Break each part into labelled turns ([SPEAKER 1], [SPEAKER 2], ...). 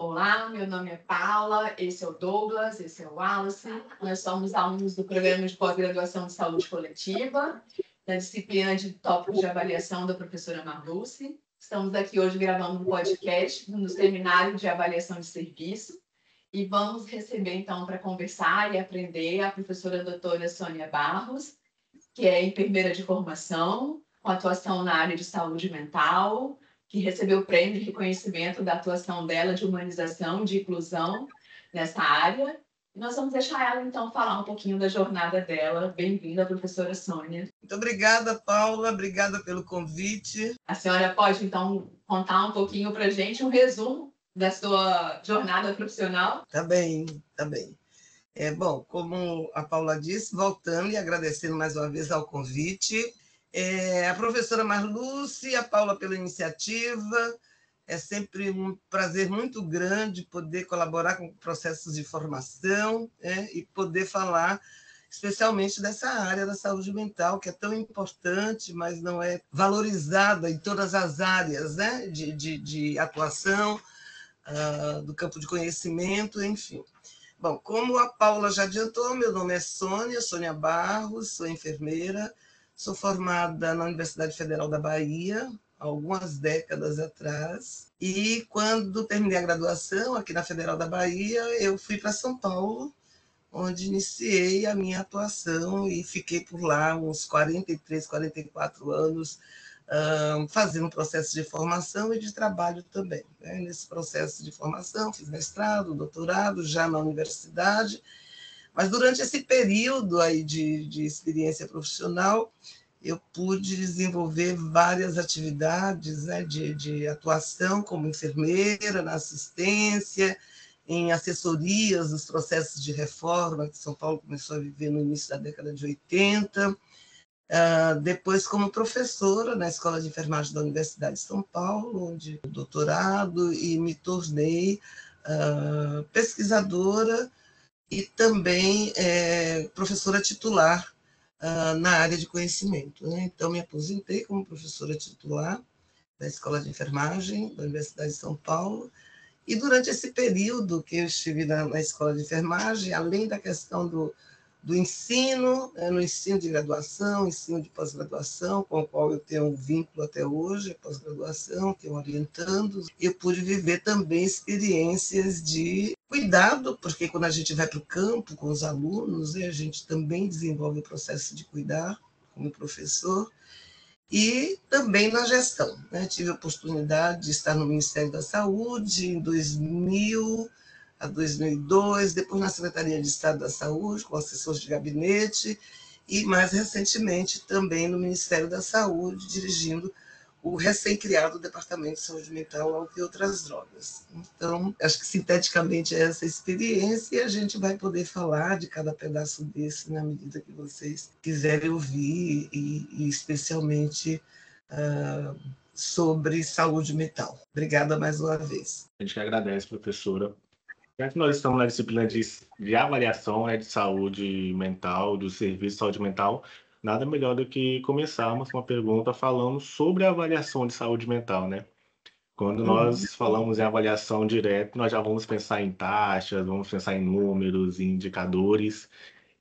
[SPEAKER 1] Olá, meu nome é Paula, esse é o Douglas, esse é o Wallace. Nós somos alunos do programa de pós-graduação de saúde coletiva, da disciplina de tópicos de avaliação da professora Marluce. Estamos aqui hoje gravando um podcast no seminário de avaliação de serviço e vamos receber, então, para conversar e aprender a professora doutora Sônia Barros, que é enfermeira de formação, com atuação na área de saúde mental, que recebeu o prêmio de reconhecimento da atuação dela de humanização, de inclusão nessa área. E nós vamos deixar ela, então, falar um pouquinho da jornada dela. Bem-vinda, professora Sônia.
[SPEAKER 2] Muito obrigada, Paula. Obrigada pelo convite.
[SPEAKER 1] A senhora pode, então, contar um pouquinho para a gente, um resumo da sua jornada profissional?
[SPEAKER 2] Tá bem, tá bem. Bom, como a Paula disse, voltando e agradecendo mais uma vez ao convite, a professora Marluce e a Paula pela iniciativa. É sempre um prazer muito grande poder colaborar com processos de formação, e poder falar especialmente dessa área da saúde mental, que é tão importante, mas não é valorizada em todas as áreas, né, de atuação, do campo de conhecimento, enfim. Bom, como a Paula já adiantou, meu nome é Sônia Barros, sou enfermeira, sou formada na Universidade Federal da Bahia, há algumas décadas atrás, e quando terminei a graduação aqui na Federal da Bahia, eu fui para São Paulo, onde iniciei a minha atuação e fiquei por lá uns 43, 44 anos, fazendo um processo de formação e de trabalho também. Né? Nesse processo de formação, fiz mestrado, doutorado, já na universidade, mas durante esse período aí de experiência profissional, eu pude desenvolver várias atividades, né, de atuação como enfermeira, na assistência, em assessorias dos processos de reforma que São Paulo começou a viver no início da década de 80, depois como professora na Escola de Enfermagem da Universidade de São Paulo, onde doutorado, e me tornei pesquisadora e também professora titular na área de conhecimento. Né? Então, me aposentei como professora titular da Escola de Enfermagem da Universidade de São Paulo, e durante esse período que eu estive na Escola de Enfermagem, além da questão do ensino, no ensino de graduação, ensino de pós-graduação, com o qual eu tenho um vínculo até hoje, pós-graduação, tenho orientando, eu pude viver também experiências de cuidado, porque quando a gente vai para o campo com os alunos, a gente também desenvolve o processo de cuidar como professor, e também na gestão. Né? Tive a oportunidade de estar no Ministério da Saúde em 2000 a 2002, depois na Secretaria de Estado da Saúde, como assessor de gabinete, e mais recentemente também no Ministério da Saúde, dirigindo o recém-criado Departamento de Saúde Mental, Álcool e Outras Drogas. Então, acho que sinteticamente é essa experiência, e a gente vai poder falar de cada pedaço desse na medida que vocês quiserem ouvir, e especialmente sobre saúde mental. Obrigada mais uma vez.
[SPEAKER 3] A gente que agradece, professora. Já que nós estamos na disciplina de avaliação de saúde mental, do serviço de saúde mental, nada melhor do que começarmos com uma pergunta falando sobre a avaliação de saúde mental, né? Quando nós falamos em avaliação direta, nós já vamos pensar em taxas, vamos pensar em números, em indicadores.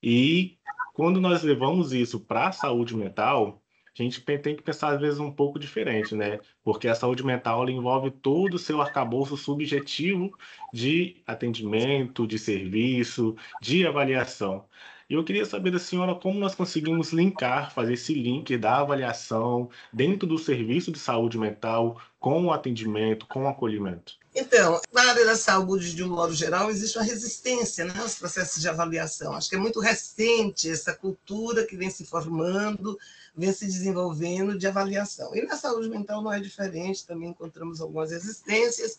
[SPEAKER 3] E quando nós levamos isso para a saúde mental, a gente tem que pensar, às vezes, um pouco diferente, né? Porque a saúde mental ela envolve todo o seu arcabouço subjetivo de atendimento, de serviço, de avaliação. E eu queria saber da senhora como nós conseguimos linkar, fazer esse link da avaliação dentro do serviço de saúde mental com o atendimento, com o acolhimento.
[SPEAKER 2] Então, na área da saúde, de um modo geral, existe uma resistência, né, aos processos de avaliação. Acho que é muito recente essa cultura que vem se formando, vem se desenvolvendo de avaliação. E na saúde mental não é diferente, também encontramos algumas resistências,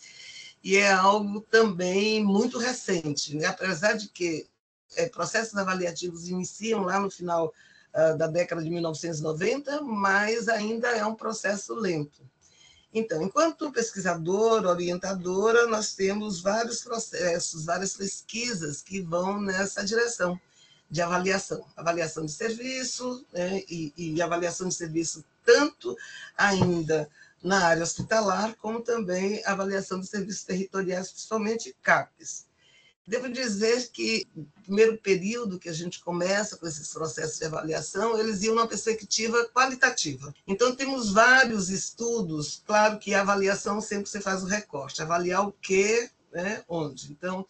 [SPEAKER 2] e é algo também muito recente, né? Apesar de que processos avaliativos iniciam lá no final da década de 1990, mas ainda é um processo lento. Então, enquanto pesquisadora, orientadora, nós temos vários processos, várias pesquisas que vão nessa direção de avaliação de serviço, né, e avaliação de serviço tanto ainda na área hospitalar, como também avaliação dos serviços territoriais, principalmente CAPES. Devo dizer que no primeiro período que a gente começa com esses processos de avaliação, eles iam numa perspectiva qualitativa. Então, temos vários estudos, claro que a avaliação sempre você faz o recorte, avaliar o quê, né, onde. Então,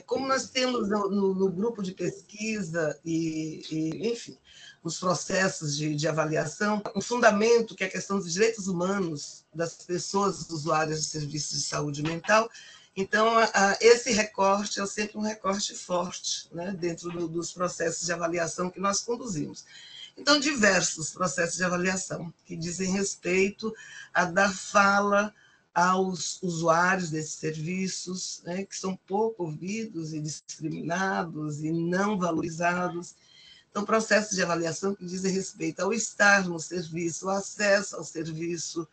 [SPEAKER 2] como nós temos no grupo de pesquisa enfim, os processos de avaliação, um fundamento que é a questão dos direitos humanos das pessoas usuárias de serviços de saúde mental. Então, esse recorte é sempre um recorte forte, né, dentro dos processos de avaliação que nós conduzimos. Então, diversos processos de avaliação que dizem respeito a dar fala aos usuários desses serviços, né, que são pouco ouvidos e discriminados e não valorizados. Então, processos de avaliação que dizem respeito ao estar no serviço, o acesso ao serviço,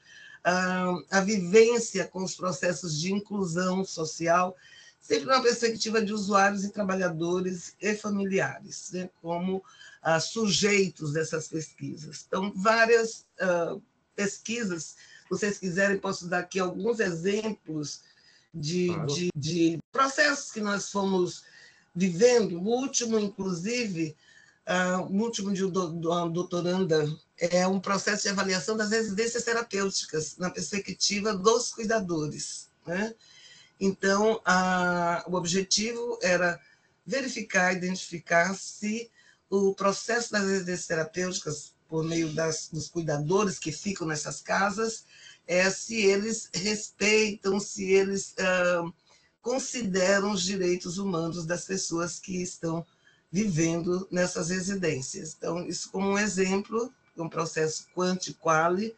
[SPEAKER 2] a vivência com os processos de inclusão social, sempre numa perspectiva de usuários e trabalhadores e familiares, né, como sujeitos dessas pesquisas. Então, várias pesquisas, se vocês quiserem, posso dar aqui alguns exemplos de processos que nós fomos vivendo. O último, inclusive, o último de doutoranda, é um processo de avaliação das residências terapêuticas na perspectiva dos cuidadores, né? Então, o objetivo era verificar, identificar se o processo das residências terapêuticas, por meio dos cuidadores que ficam nessas casas, se eles respeitam, se eles consideram os direitos humanos das pessoas que estão vivendo nessas residências. Então, isso como um exemplo, um processo quanti-quali,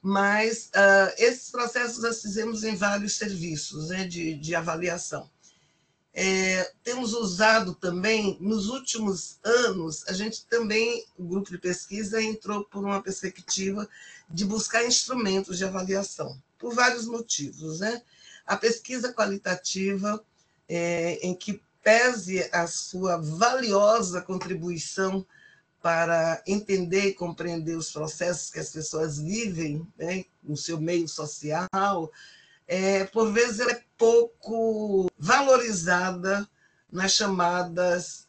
[SPEAKER 2] mas esses processos nós fizemos em vários serviços, né, de avaliação. Temos usado também, nos últimos anos, a gente também, o grupo de pesquisa, entrou por uma perspectiva de buscar instrumentos de avaliação, por vários motivos, né? A pesquisa qualitativa, em que pese a sua valiosa contribuição para entender e compreender os processos que as pessoas vivem, né, no seu meio social, por vezes ela é pouco valorizada nas chamadas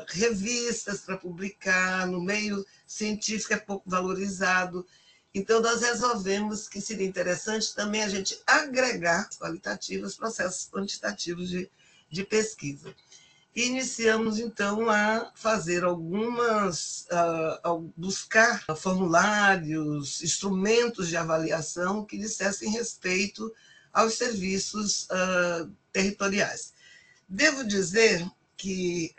[SPEAKER 2] revistas para publicar, no meio científico é pouco valorizado. Então, nós resolvemos que seria interessante também a gente agregar qualitativos, processos quantitativos de pesquisa. E iniciamos, então, a fazer a buscar formulários, instrumentos de avaliação que dissessem respeito aos serviços territoriais. Devo dizer que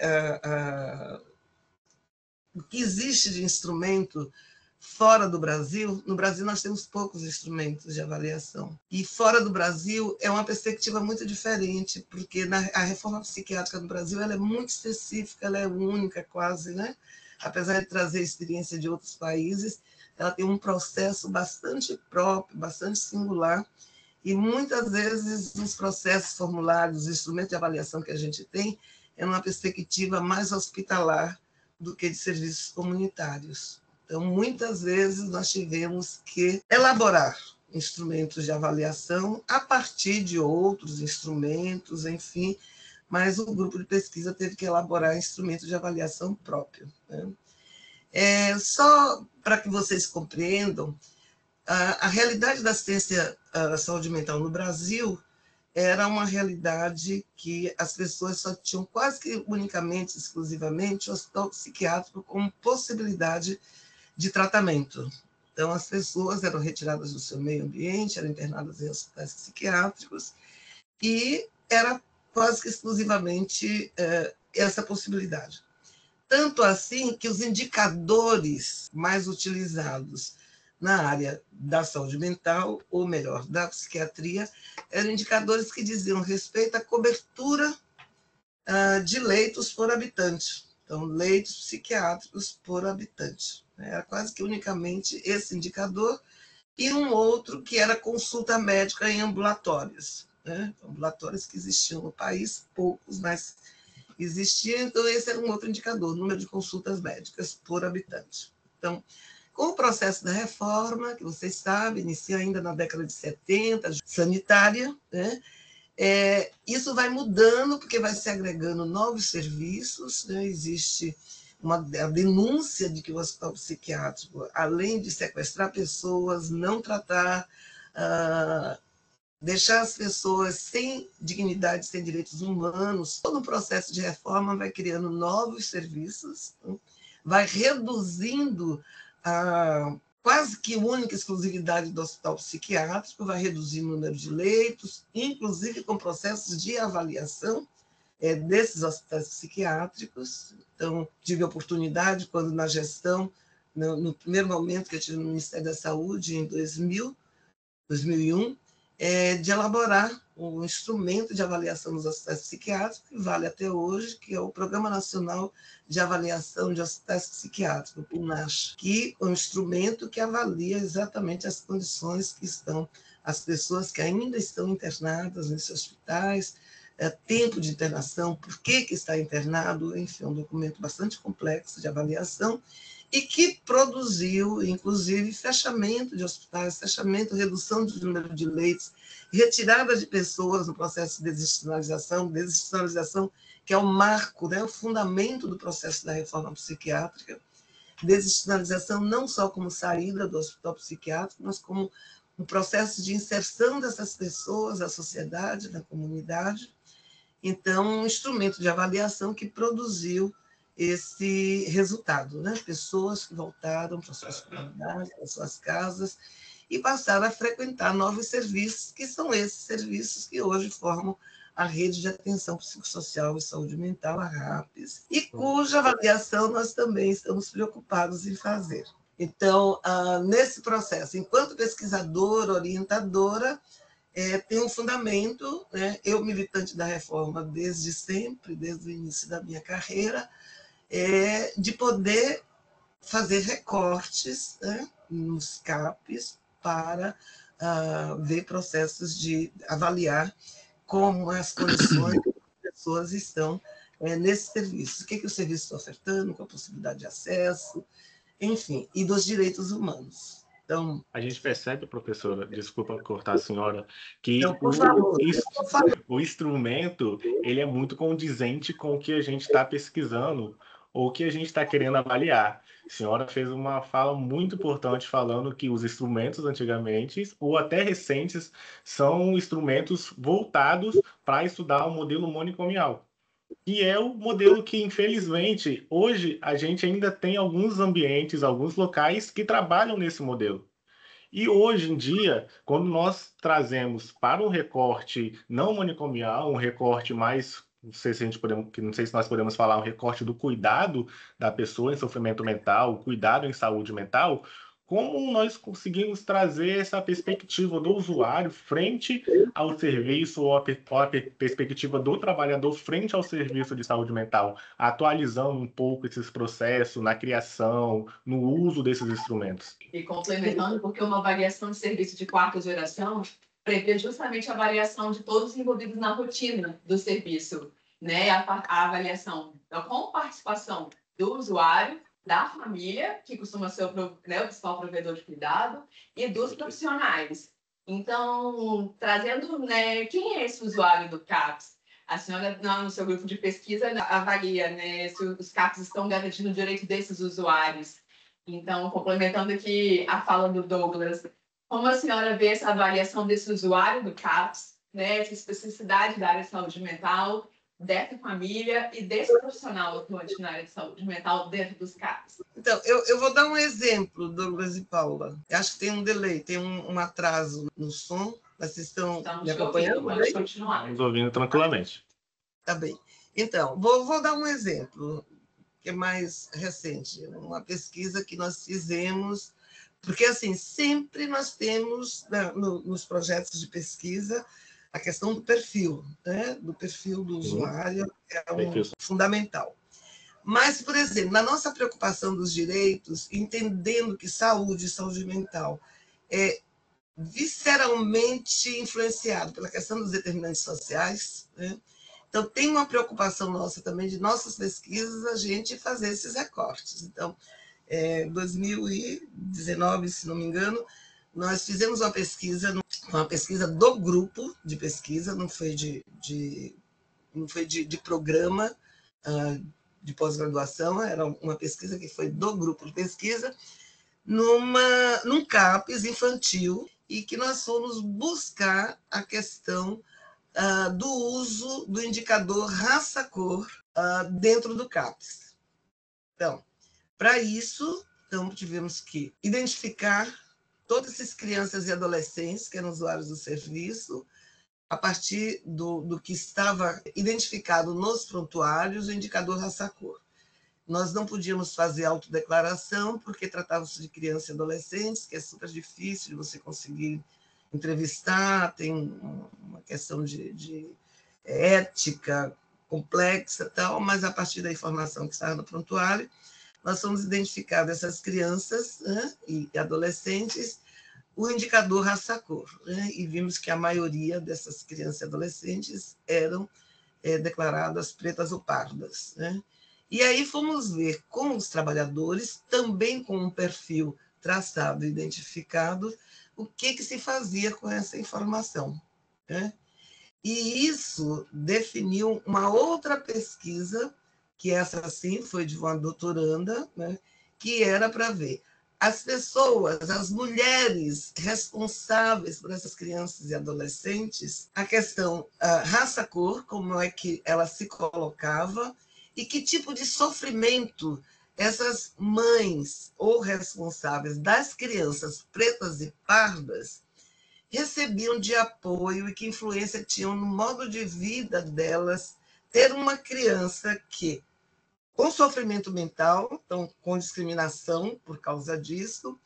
[SPEAKER 2] o que existe de instrumento fora do Brasil, no Brasil nós temos poucos instrumentos de avaliação. E fora do Brasil é uma perspectiva muito diferente, porque a reforma psiquiátrica no Brasil ela é muito específica, ela é única quase, né? Apesar de trazer experiência de outros países, ela tem um processo bastante próprio, bastante singular, e muitas vezes os processos formulários, os instrumentos de avaliação que a gente tem, é uma perspectiva mais hospitalar do que de serviços comunitários. Então, muitas vezes nós tivemos que elaborar instrumentos de avaliação a partir de outros instrumentos, enfim, mas o grupo de pesquisa teve que elaborar instrumentos de avaliação próprio, né? Só para que vocês compreendam, a realidade da assistência à saúde mental no Brasil era uma realidade que as pessoas só tinham quase que unicamente, exclusivamente, o hospital psiquiátrico como possibilidade de tratamento. Então, as pessoas eram retiradas do seu meio ambiente, eram internadas em hospitais psiquiátricos, e era quase que exclusivamente essa possibilidade. Tanto assim que os indicadores mais utilizados na área da saúde mental, ou melhor, da psiquiatria, eram indicadores que diziam respeito à cobertura de leitos por habitante. Então, leitos psiquiátricos por habitante. Era quase que unicamente esse indicador, e um outro que era consulta médica em ambulatórios, né? Ambulatórios que existiam no país, poucos, mas existiam. Então, esse era um outro indicador, número de consultas médicas por habitante. Então, Com o processo da reforma, que vocês sabem, inicia ainda na década de 70, sanitária, né? Isso vai mudando, porque vai se agregando novos serviços, né? Existe a denúncia de que o hospital psiquiátrico, além de sequestrar pessoas, não tratar, deixar as pessoas sem dignidade, sem direitos humanos, todo o processo de reforma vai criando novos serviços, né? Vai reduzindo a quase que única exclusividade do hospital psiquiátrico, vai reduzir o número de leitos, inclusive com processos de avaliação desses hospitais psiquiátricos. Então, tive a oportunidade, quando na gestão, no primeiro momento que eu tive no Ministério da Saúde, em 2001, de elaborar um instrumento de avaliação dos hospitais psiquiátricos, que vale até hoje, que é o Programa Nacional de Avaliação de Hospitais Psiquiátricos, o PNAH, que é um instrumento que avalia exatamente as condições que estão as pessoas que ainda estão internadas nesses hospitais, tempo de internação, por que está internado, enfim, é um documento bastante complexo de avaliação, e que produziu, inclusive, fechamento de hospitais, fechamento, redução do número de leitos, retirada de pessoas no processo de desinstitucionalização que é o marco, né, o fundamento do processo da reforma psiquiátrica, desinstitucionalização não só como saída do hospital psiquiátrico, mas como um processo de inserção dessas pessoas na sociedade, na comunidade. Então, um instrumento de avaliação que produziu esse resultado, né? Pessoas que voltaram para suas comunidades, para suas casas, e passaram a frequentar novos serviços, que são esses serviços que hoje formam a Rede de Atenção Psicossocial e Saúde Mental, a RAPS, e cuja avaliação nós também estamos preocupados em fazer. Então, nesse processo, enquanto pesquisadora, orientadora, tem um fundamento, né? Eu, militante da reforma desde sempre, desde o início da minha carreira, de poder fazer recortes, né, nos CAPs para ver processos de avaliar como as condições das pessoas estão nesse serviço. O que o serviço está ofertando, qual a possibilidade de acesso, enfim, e dos direitos humanos. Então,
[SPEAKER 3] a gente percebe, professora, desculpa cortar a senhora, que
[SPEAKER 2] então, por favor,
[SPEAKER 3] o instrumento ele é muito condizente com o que a gente está pesquisando ou o que a gente está querendo avaliar. A senhora fez uma fala muito importante falando que os instrumentos antigamente, ou até recentes, são instrumentos voltados para estudar o modelo manicomial. E é o modelo que, infelizmente, hoje a gente ainda tem alguns ambientes, alguns locais que trabalham nesse modelo. E hoje em dia, quando nós trazemos para um recorte não manicomial, um recorte mais, não sei se não sei se nós podemos falar, um recorte do cuidado da pessoa em sofrimento mental, cuidado em saúde mental, como nós conseguimos trazer essa perspectiva do usuário frente ao serviço ou a perspectiva do trabalhador frente ao serviço de saúde mental, atualizando um pouco esses processos na criação, no uso desses instrumentos.
[SPEAKER 1] E complementando, porque uma avaliação de serviço de quarta geração prevê justamente a avaliação de todos envolvidos na rotina do serviço, né? A avaliação com participação do usuário, da família, que costuma ser o principal provedor de cuidado, e dos profissionais. Então, trazendo, né, quem é esse usuário do CAPS? A senhora, no seu grupo de pesquisa, avalia, né, se os CAPS estão garantindo o direito desses usuários. Então, complementando aqui a fala do Douglas, como a senhora vê essa avaliação desse usuário do CAPS, né, essa especificidade da área de saúde mental, dessa família e desse profissional atuante na área de saúde mental dentro dos CAPs?
[SPEAKER 2] Então, eu vou dar um exemplo, Douglas e Paula. Eu acho que tem um delay, tem um atraso no som. Vocês estão me acompanhando?
[SPEAKER 1] Pode continuar.
[SPEAKER 3] Estamos ouvindo tranquilamente.
[SPEAKER 2] Tá bem. Então, vou dar um exemplo que é mais recente, uma pesquisa que nós fizemos, porque, assim, sempre nós temos, né, nos projetos de pesquisa, a questão do perfil, né? Do perfil do usuário é fundamental. Mas, por exemplo, na nossa preocupação dos direitos, entendendo que saúde mental é visceralmente influenciado pela questão dos determinantes sociais, né? Então, tem uma preocupação nossa também, de nossas pesquisas, a gente fazer esses recortes. Então, 2019, se não me engano, nós fizemos uma pesquisa do grupo de pesquisa, não foi de programa de pós-graduação, era uma pesquisa que foi do grupo de pesquisa, num CAPES infantil, e que nós fomos buscar a questão do uso do indicador raça-cor dentro do CAPES. Então, para isso, tivemos que identificar todas essas crianças e adolescentes que eram usuários do serviço, a partir do que estava identificado nos prontuários, o indicador raça-cor. Nós não podíamos fazer autodeclaração, porque tratava-se de crianças e adolescentes, que é super difícil de você conseguir entrevistar, tem uma questão de ética complexa, tal, mas a partir da informação que estava no prontuário, nós fomos identificar essas crianças, né, e adolescentes o indicador raça-cor, né, e vimos que a maioria dessas crianças e adolescentes eram declaradas pretas ou pardas, né? E aí fomos ver com os trabalhadores, também com um perfil traçado e identificado, o que se fazia com essa informação, né? E isso definiu uma outra pesquisa, que essa sim foi de uma doutoranda, né, que era para ver as pessoas, as mulheres responsáveis por essas crianças e adolescentes, a questão raça-cor, como é que ela se colocava, e que tipo de sofrimento essas mães ou responsáveis das crianças pretas e pardas recebiam de apoio e que influência tinham no modo de vida delas ter uma criança que, com sofrimento mental, então com discriminação por causa disso,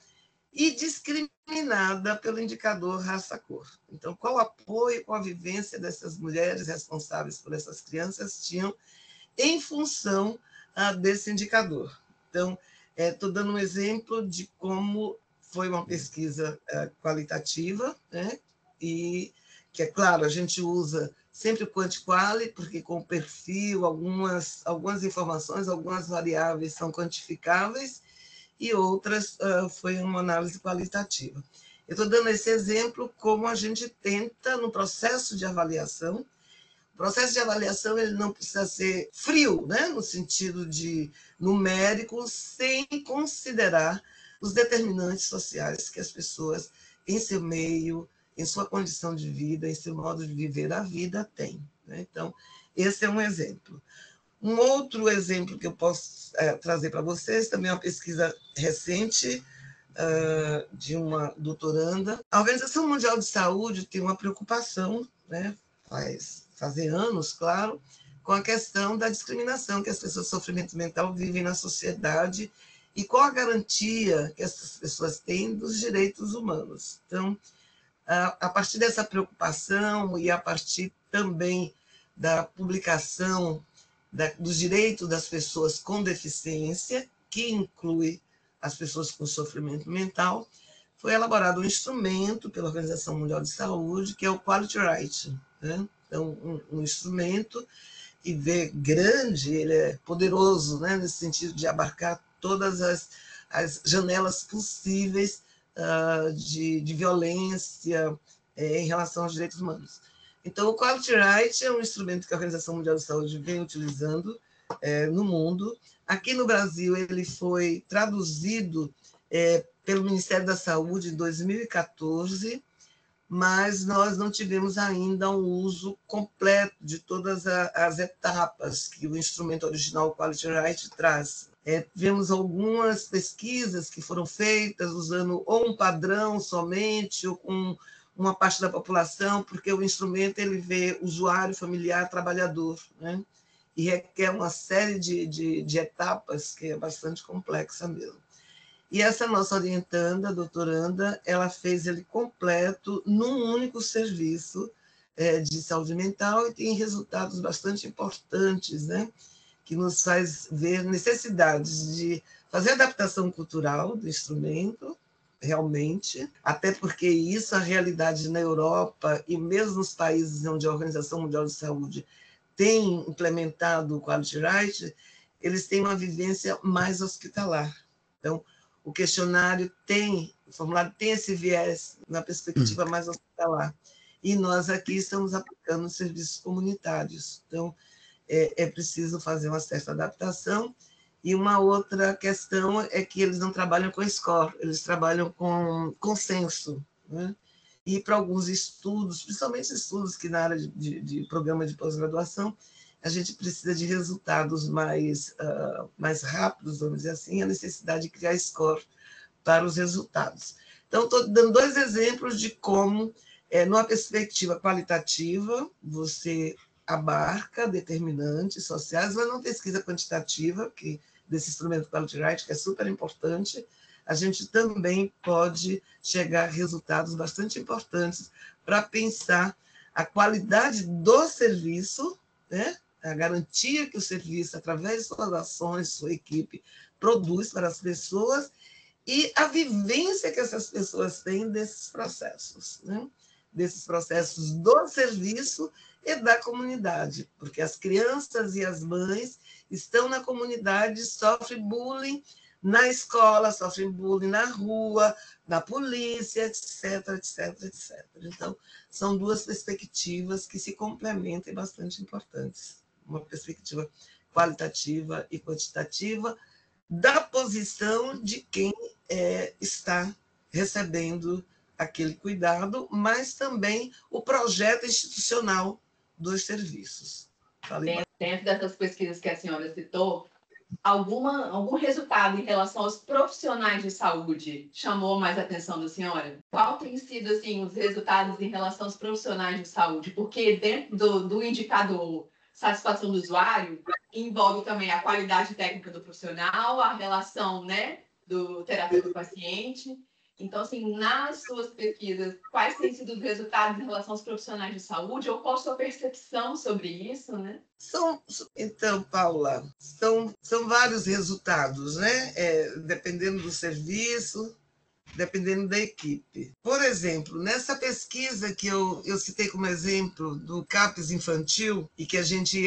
[SPEAKER 2] e discriminada pelo indicador raça-cor. Então, qual o apoio, qual a vivência dessas mulheres responsáveis por essas crianças tinham em função desse indicador. Então, estou dando um exemplo de como foi uma pesquisa qualitativa, né? E que, é claro, a gente usa sempre o quanti-quali, porque com o perfil, algumas informações, algumas variáveis são quantificáveis, e outras foi uma análise qualitativa. Eu estou dando esse exemplo como a gente tenta, no processo de avaliação. O processo de avaliação ele não precisa ser frio, né? No sentido de numérico, sem considerar os determinantes sociais que as pessoas, em seu meio, em sua condição de vida, em seu modo de viver a vida, têm, né? Então, esse é um exemplo. Um outro exemplo que eu posso trazer para vocês, também é uma pesquisa recente, de uma doutoranda. A Organização Mundial de Saúde tem uma preocupação, né, fazer anos, claro, com a questão da discriminação que as pessoas com sofrimento mental vivem na sociedade e qual a garantia que essas pessoas têm dos direitos humanos. Então, a partir dessa preocupação e a partir também da publicação dos direitos das pessoas com deficiência, que inclui as pessoas com sofrimento mental, foi elaborado um instrumento pela Organização Mundial de Saúde, que é o Quality Right, né? Então, um instrumento que vê grande, ele é poderoso, né? Nesse sentido de abarcar todas as janelas possíveis de violência em relação aos direitos humanos. Então, o Quality Right é um instrumento que a Organização Mundial de Saúde vem utilizando no mundo. Aqui no Brasil, ele foi traduzido pelo Ministério da Saúde em 2014, mas nós não tivemos ainda um uso completo de todas as etapas que o instrumento original Quality Right traz. Tivemos algumas pesquisas que foram feitas usando ou um padrão somente, ou com uma parte da população, porque o instrumento ele vê usuário, familiar, trabalhador, né? E requer uma série de etapas que é bastante complexa mesmo. E essa nossa orientanda, a doutoranda, ela fez ele completo num único serviço de saúde mental e tem resultados bastante importantes, né? Que nos faz ver necessidades de fazer adaptação cultural do instrumento, realmente, até porque isso, a realidade na Europa e mesmo nos países onde a Organização Mundial de Saúde tem implementado o Quality Right, eles têm uma vivência mais hospitalar. Então, o questionário o formulário tem esse viés na perspectiva mais hospitalar. E nós aqui estamos aplicando serviços comunitários. Então, é preciso fazer uma certa adaptação. E uma outra questão é que eles não trabalham com score, eles trabalham com consenso, né? E para alguns estudos, principalmente estudos que na área de programa de pós-graduação, a gente precisa de resultados mais rápidos, vamos dizer assim, a necessidade de criar score para os resultados. Então, estou dando 2 exemplos de como, numa perspectiva qualitativa, você abarca determinantes sociais, mas não pesquisa quantitativa, desse instrumento Quality Writing, que é super importante, a gente também pode chegar a resultados bastante importantes para pensar a qualidade do serviço, né? A garantia que o serviço, através de suas ações, sua equipe, produz para as pessoas e a vivência que essas pessoas têm desses processos, né? Desses processos do serviço e da comunidade, porque as crianças e as mães estão na comunidade, sofrem bullying na escola, sofrem bullying na rua, na polícia, etc, etc, etc. Então, são 2 perspectivas que se complementam e bastante importantes. Uma perspectiva qualitativa e quantitativa da posição de quem está recebendo aquele cuidado, mas também o projeto institucional dos serviços.
[SPEAKER 1] Dentro dessas pesquisas que a senhora citou, algum resultado em relação aos profissionais de saúde chamou mais a atenção da senhora? Qual tem sido assim, os resultados em relação aos profissionais de saúde? Porque dentro do indicador satisfação do usuário, envolve também a qualidade técnica do profissional, a relação, né, do terapeuta-paciente. Então, assim, nas suas pesquisas, quais têm sido os resultados em relação aos profissionais de saúde, ou qual a sua percepção sobre isso, né?
[SPEAKER 2] Então, Paula, são vários resultados, né? Dependendo do serviço, dependendo da equipe. Por exemplo, nessa pesquisa que eu citei como exemplo do CAPES infantil, e que a gente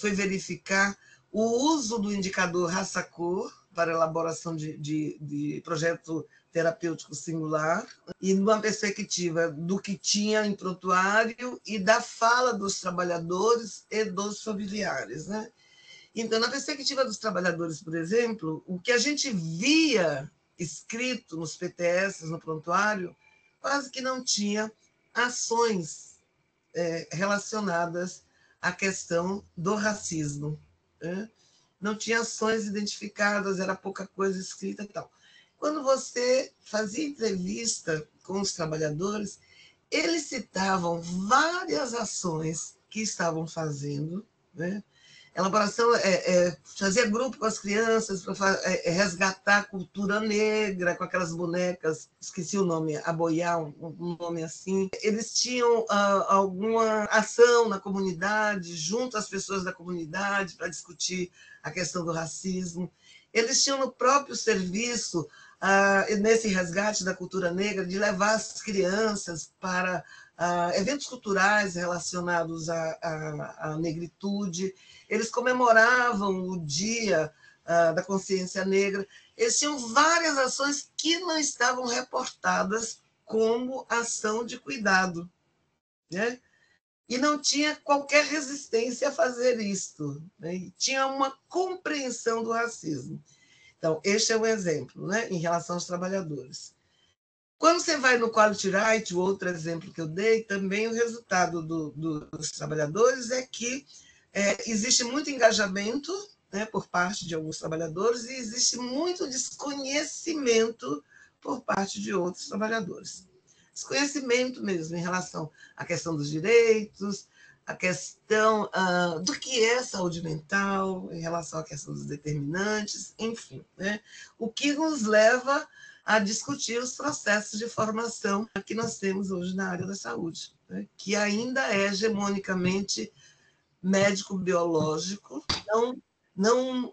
[SPEAKER 2] foi verificar o uso do indicador raça-cor para elaboração de projeto terapêutico singular, e numa perspectiva do que tinha em prontuário e da fala dos trabalhadores e dos familiares, né? Então, na perspectiva dos trabalhadores, por exemplo, o que a gente via escrito nos PTS, no prontuário, quase que não tinha ações relacionadas à questão do racismo, né? Não tinha ações identificadas, era pouca coisa escrita e tal. Quando você fazia entrevista com os trabalhadores, eles citavam várias ações que estavam fazendo, né? Elaboração, fazia grupo com as crianças para resgatar a cultura negra, com aquelas bonecas, esqueci o nome, Aboiá, um nome assim. Eles tinham alguma ação na comunidade, junto às pessoas da comunidade, para discutir a questão do racismo. Eles tinham no próprio serviço, nesse resgate da cultura negra, de levar as crianças para eventos culturais relacionados à negritude. Eles comemoravam o Dia da Consciência Negra. Eles tinham várias ações que não estavam reportadas como ação de cuidado, né? E não tinha qualquer resistência a fazer isto, né? E tinha uma compreensão do racismo. Então, este é um exemplo, né, em relação aos trabalhadores. Quando você vai no Quality Writing, o outro exemplo que eu dei, também o resultado dos trabalhadores é que existe muito engajamento, né, por parte de alguns trabalhadores e existe muito desconhecimento por parte de outros trabalhadores. Desconhecimento mesmo em relação à questão dos direitos, a questão do que é saúde mental, em relação à questão dos determinantes, enfim, né? O que nos leva a discutir os processos de formação que nós temos hoje na área da saúde, né? Que ainda é hegemonicamente médico-biológico, não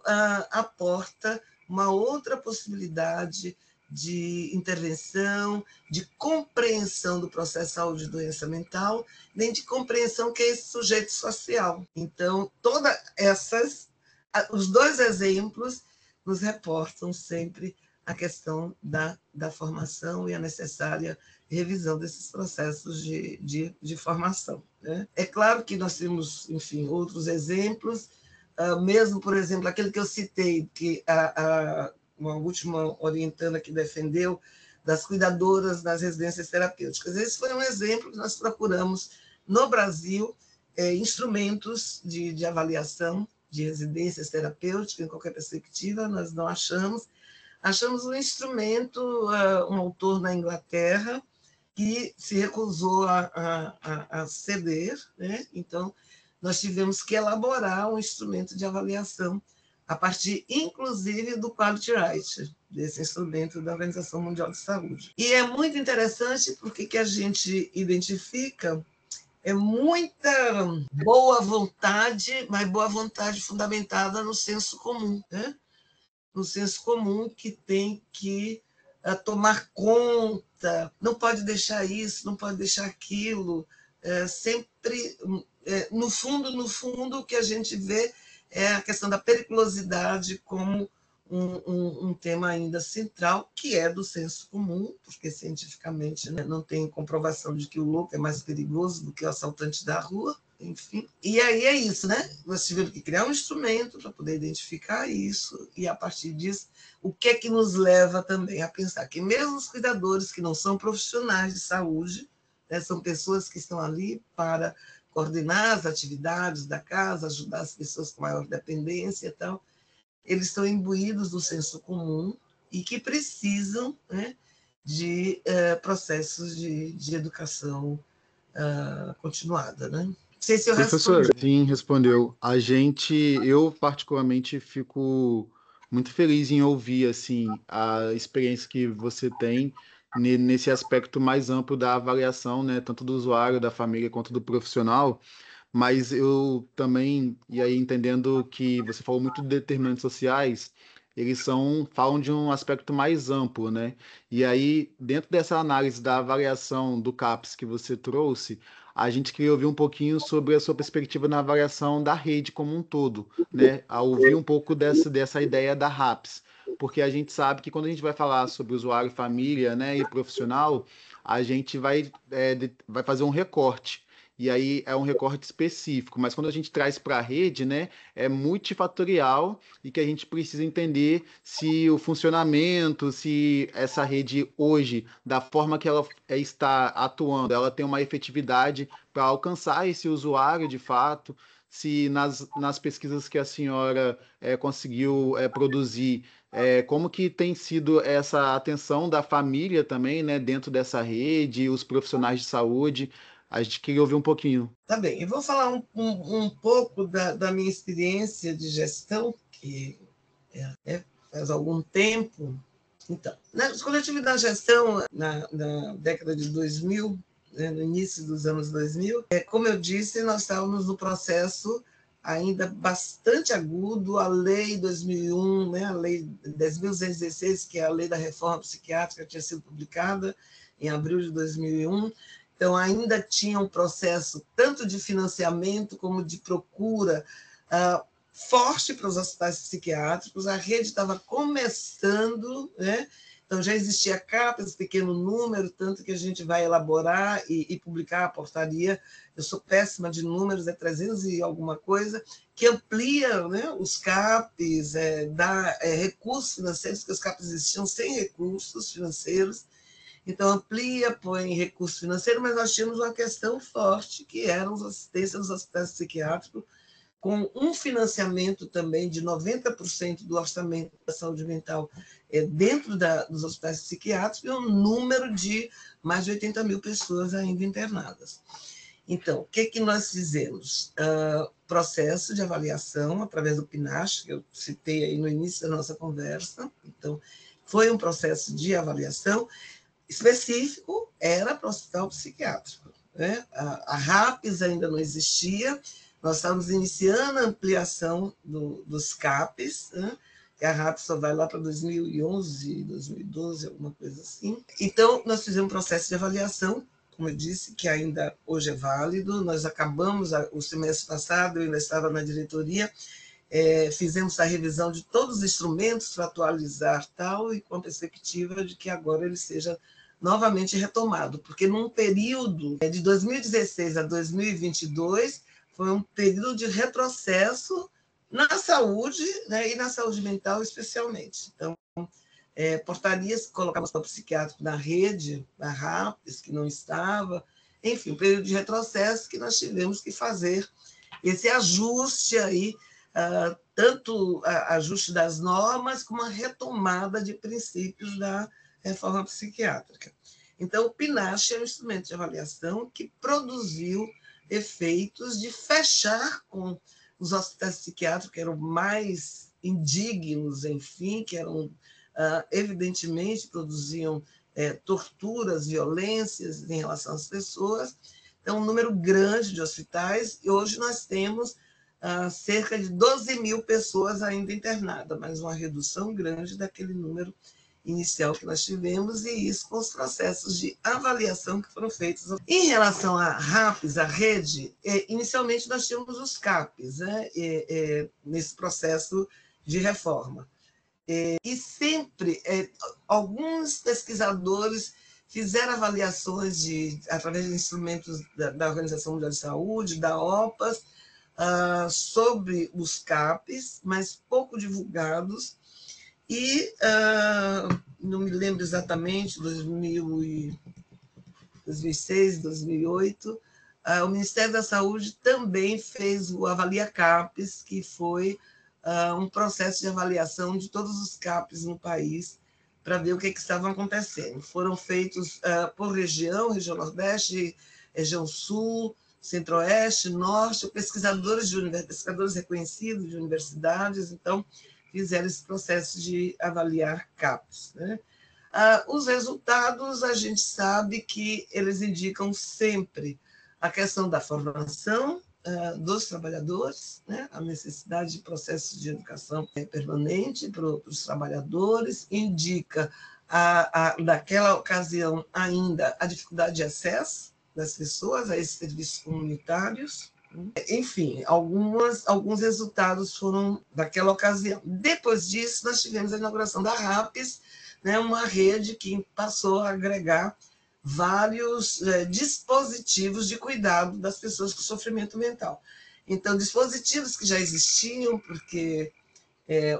[SPEAKER 2] aporta uma outra possibilidade de intervenção, de compreensão do processo de saúde e doença mental, nem de compreensão que é esse sujeito social. Então, os 2 exemplos nos reportam sempre a questão da formação e a necessária revisão desses processos de formação, né? É claro que nós temos, enfim, outros exemplos, mesmo, por exemplo, aquele que eu citei, que uma última orientanda que defendeu, das cuidadoras das residências terapêuticas. Esse foi um exemplo que nós procuramos, no Brasil, instrumentos de avaliação de residências terapêuticas, em qualquer perspectiva, nós não achamos. Achamos um instrumento, um autor na Inglaterra, que se recusou a ceder, né? Então, nós tivemos que elaborar um instrumento de avaliação a partir, inclusive, do Quality Right, desse instrumento da Organização Mundial de Saúde. E é muito interessante porque que a gente identifica muita boa vontade, mas boa vontade fundamentada no senso comum, né? No senso comum que tem que tomar conta, não pode deixar isso, não pode deixar aquilo, sempre, no fundo, o que a gente vê é a questão da periculosidade como um tema ainda central, que é do senso comum, porque cientificamente, né, não tem comprovação de que o louco é mais perigoso do que o assaltante da rua, enfim. E aí é isso, né? Nós tivemos que criar um instrumento para poder identificar isso, e a partir disso, o que é que nos leva também a pensar que mesmo os cuidadores que não são profissionais de saúde, né, são pessoas que estão ali para coordenar as atividades da casa, ajudar as pessoas com maior dependência e tal, eles estão imbuídos do senso comum e que precisam, né, de processos de educação continuada, né? Não sei se eu
[SPEAKER 4] Professora,
[SPEAKER 2] respondi.
[SPEAKER 4] sim, respondeu. Eu particularmente fico muito feliz em ouvir assim a experiência que você tem nesse aspecto mais amplo da avaliação, né, tanto do usuário, da família quanto do profissional. Mas eu também, e aí entendendo que você falou muito de determinantes sociais, falam de um aspecto mais amplo, né? E aí, dentro dessa análise da avaliação do CAPS que você trouxe, a gente queria ouvir um pouquinho sobre a sua perspectiva na avaliação da rede como um todo, né? A ouvir um pouco dessa ideia da RAPS, porque a gente sabe que quando a gente vai falar sobre usuário, família, né, e profissional, a gente vai fazer um recorte. E aí é um recorte específico, mas quando a gente traz para a rede, né, é multifatorial e que a gente precisa entender se o funcionamento, se essa rede hoje, da forma que ela está atuando, ela tem uma efetividade para alcançar esse usuário de fato, se nas pesquisas que a senhora conseguiu produzir, como que tem sido essa atenção da família também, né, dentro dessa rede, os profissionais de saúde. A gente queria ouvir um pouquinho.
[SPEAKER 2] Tá bem, eu vou falar um pouco da minha experiência de gestão, que faz algum tempo. Então, nas coletividades de gestão, na década de 2000, né, no início dos anos 2000, como eu disse, nós estávamos no processo ainda bastante agudo, a Lei 2001, né, a Lei 10.216, que é a Lei da Reforma Psiquiátrica, tinha sido publicada em abril de 2001, então ainda tinha um processo tanto de financiamento como de procura forte para os hospitais psiquiátricos, a rede estava começando, né? Então já existia CAPES, pequeno número, tanto que a gente vai elaborar e publicar a portaria, eu sou péssima de números, 300 e alguma coisa, que amplia, né, os CAPES, dá recursos financeiros, porque os CAPES existiam sem recursos financeiros, então amplia, põe recurso financeiro, mas nós tínhamos uma questão forte, que eram as assistências nos hospitais psiquiátricos, com um financiamento também de 90% do orçamento da saúde mental dentro dos hospitais psiquiátricos e um número de mais de 80 mil pessoas ainda internadas. Então, o que nós fizemos? Processo de avaliação através do PNASH, que eu citei aí no início da nossa conversa. Então, foi um processo de avaliação específico, era para o hospital psiquiátrico, né? A RAPS ainda não existia, nós estamos iniciando a ampliação dos CAPs, né? E a RAPS só vai lá para 2011, 2012, alguma coisa assim. Então, nós fizemos um processo de avaliação, como eu disse, que ainda hoje é válido. Nós acabamos, o semestre passado, eu ainda estava na diretoria, fizemos a revisão de todos os instrumentos para atualizar tal, e com a perspectiva de que agora ele seja novamente retomado, porque num período de 2016 a 2022 foi um período de retrocesso na saúde, né, e na saúde mental especialmente. Então, portarias que colocamos o psiquiátrico na rede, na RAPS, que não estava, enfim, um período de retrocesso que nós tivemos que fazer esse ajuste aí, tanto ajuste das normas, como a retomada de princípios da reforma psiquiátrica. Então, o PNASH é um instrumento de avaliação que produziu efeitos de fechar com os hospitais psiquiátricos, que eram mais indignos, enfim, que eram, evidentemente, produziam torturas, violências em relação às pessoas. Então, um número grande de hospitais, e hoje nós temos cerca de 12 mil pessoas ainda internadas, mas uma redução grande daquele número inicial que nós tivemos, e isso com os processos de avaliação que foram feitos. Em relação à RAPS, a rede, inicialmente nós tínhamos os CAPs, né, nesse processo de reforma. E sempre, alguns pesquisadores fizeram avaliações através de instrumentos da Organização Mundial de Saúde, da OPAS, sobre os CAPs, mas pouco divulgados, e não me lembro exatamente, 2006, 2008, o Ministério da Saúde também fez o Avalia CAPs, que foi um processo de avaliação de todos os CAPs no país, para ver o que estava acontecendo. Foram feitos por região Nordeste, região Sul, Centro-Oeste, Norte, pesquisadores reconhecidos de universidades, então, fizeram esse processo de avaliar CAPs, né? Os resultados, a gente sabe que eles indicam sempre a questão da formação dos trabalhadores, né? A necessidade de processos de educação permanente para os trabalhadores, indica, naquela ocasião ainda, a dificuldade de acesso das pessoas a esses serviços comunitários. Enfim, alguns resultados foram daquela ocasião. Depois disso, nós tivemos a inauguração da RAPS, né, uma rede que passou a agregar vários dispositivos de cuidado das pessoas com sofrimento mental. Então, dispositivos que já existiam, porque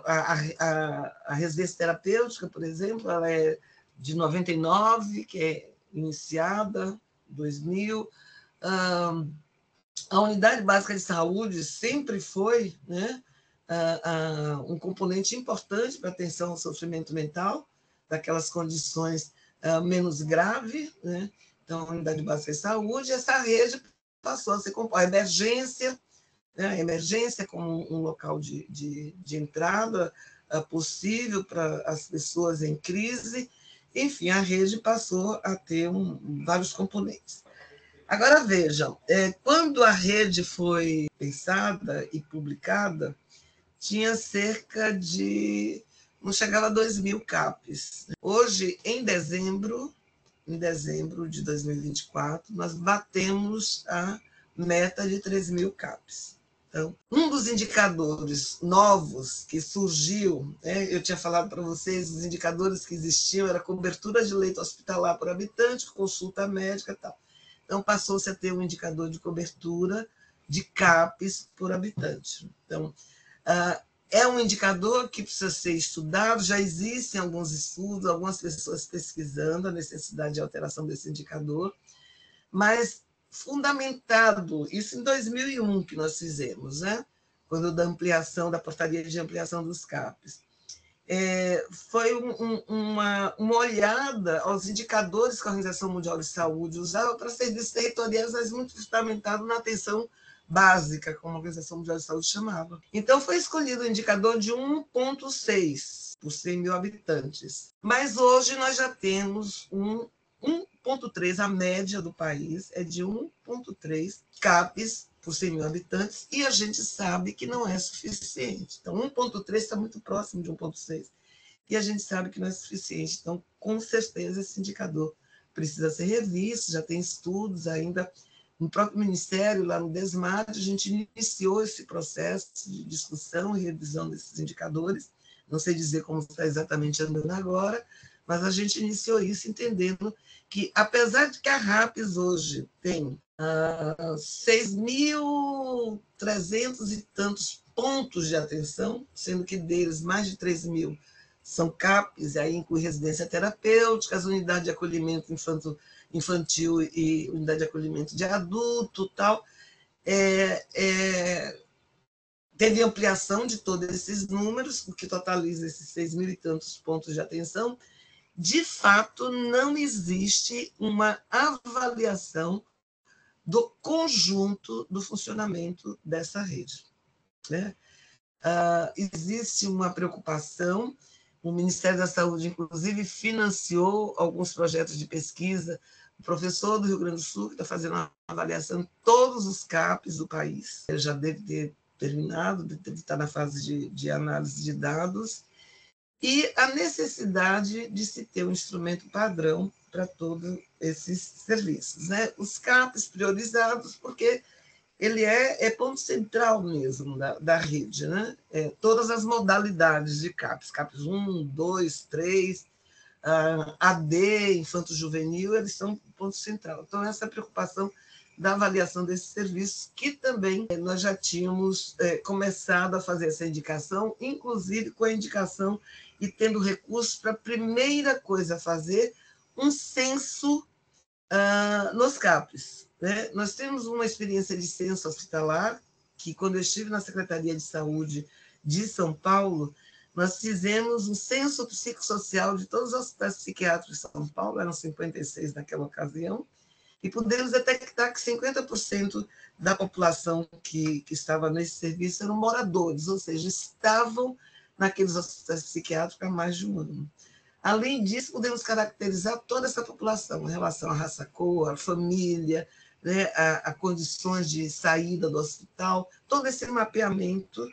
[SPEAKER 2] a residência terapêutica, por exemplo, ela é de 99, que é iniciada em 2000. A unidade básica de saúde sempre foi, né, um componente importante para a atenção ao sofrimento mental, daquelas condições menos graves, né? Então, a unidade básica de saúde, essa rede passou a ser a emergência, né? A emergência como um local de entrada possível para as pessoas em crise. Enfim, a rede passou a ter vários componentes. Agora, vejam, quando a rede foi pensada e publicada, tinha cerca de... não chegava a 2.000 CAPs. Hoje, em dezembro de 2024, nós batemos a meta de 3.000 CAPs. Então, um dos indicadores novos que surgiu, né, eu tinha falado para vocês, os indicadores que existiam era cobertura de leito hospitalar por habitante, consulta médica e tal. Então, passou-se a ter um indicador de cobertura de CAPs por habitante. Então, é um indicador que precisa ser estudado, já existem alguns estudos, algumas pessoas pesquisando a necessidade de alteração desse indicador, mas fundamentado, isso em 2001 que nós fizemos, né? Quando da ampliação, da portaria de ampliação dos CAPs. Foi uma olhada aos indicadores que a Organização Mundial de Saúde usava para serviços territoriais, mas muito fundamentado na atenção básica, como a Organização Mundial de Saúde chamava. Então, foi escolhido o indicador de 1,6 por 100 mil habitantes. Mas hoje nós já temos 1,3, a média do país é de 1,3 CAPs por 100 mil habitantes, e a gente sabe que não é suficiente. Então, 1,3 está muito próximo de 1,6, e a gente sabe que não é suficiente. Então, com certeza, esse indicador precisa ser revisto, já tem estudos ainda No próprio Ministério, lá no DESMAD, a gente iniciou esse processo de discussão e revisão desses indicadores. Não sei dizer como está exatamente andando agora, mas a gente iniciou isso entendendo que, apesar de que a RAPS hoje tem 6.300 e tantos pontos de atenção, sendo que deles mais de 3.000 são CAPs, e aí inclui residência terapêutica, as unidades de acolhimento infantil e unidade de acolhimento de adulto, tal. Teve ampliação de todos esses números, o que totaliza esses 6.000 e tantos pontos de atenção. De fato, não existe uma avaliação do conjunto do funcionamento dessa rede, né? Existe uma preocupação, o Ministério da Saúde, inclusive, financiou alguns projetos de pesquisa. O professor do Rio Grande do Sul, que está fazendo uma avaliação de todos os CAPs do país, ele já deve ter terminado, deve estar na fase de análise de dados, e a necessidade de se ter um instrumento padrão para todos esses serviços, né? Os CAPs priorizados, porque ele é ponto central mesmo da rede, né? Todas as modalidades de CAPs, CAPs 1, 2, 3, AD, infanto-juvenil, eles são ponto central. Então, essa preocupação da avaliação desses serviços, que também nós já tínhamos começado a fazer essa indicação, inclusive com a indicação e tendo recursos para a primeira coisa a fazer, um censo nos CAPs, né? Nós temos uma experiência de censo hospitalar, que quando eu estive na Secretaria de Saúde de São Paulo, nós fizemos um censo psicossocial de todos os hospitais psiquiátricos de São Paulo, eram 56 naquela ocasião, e pudemos detectar que 50% da população que estava nesse serviço eram moradores, ou seja, estavam naqueles hospitais psiquiátricos há mais de um ano. Além disso, podemos caracterizar toda essa população em relação à raça cor, à família, né, a condições de saída do hospital, todo esse mapeamento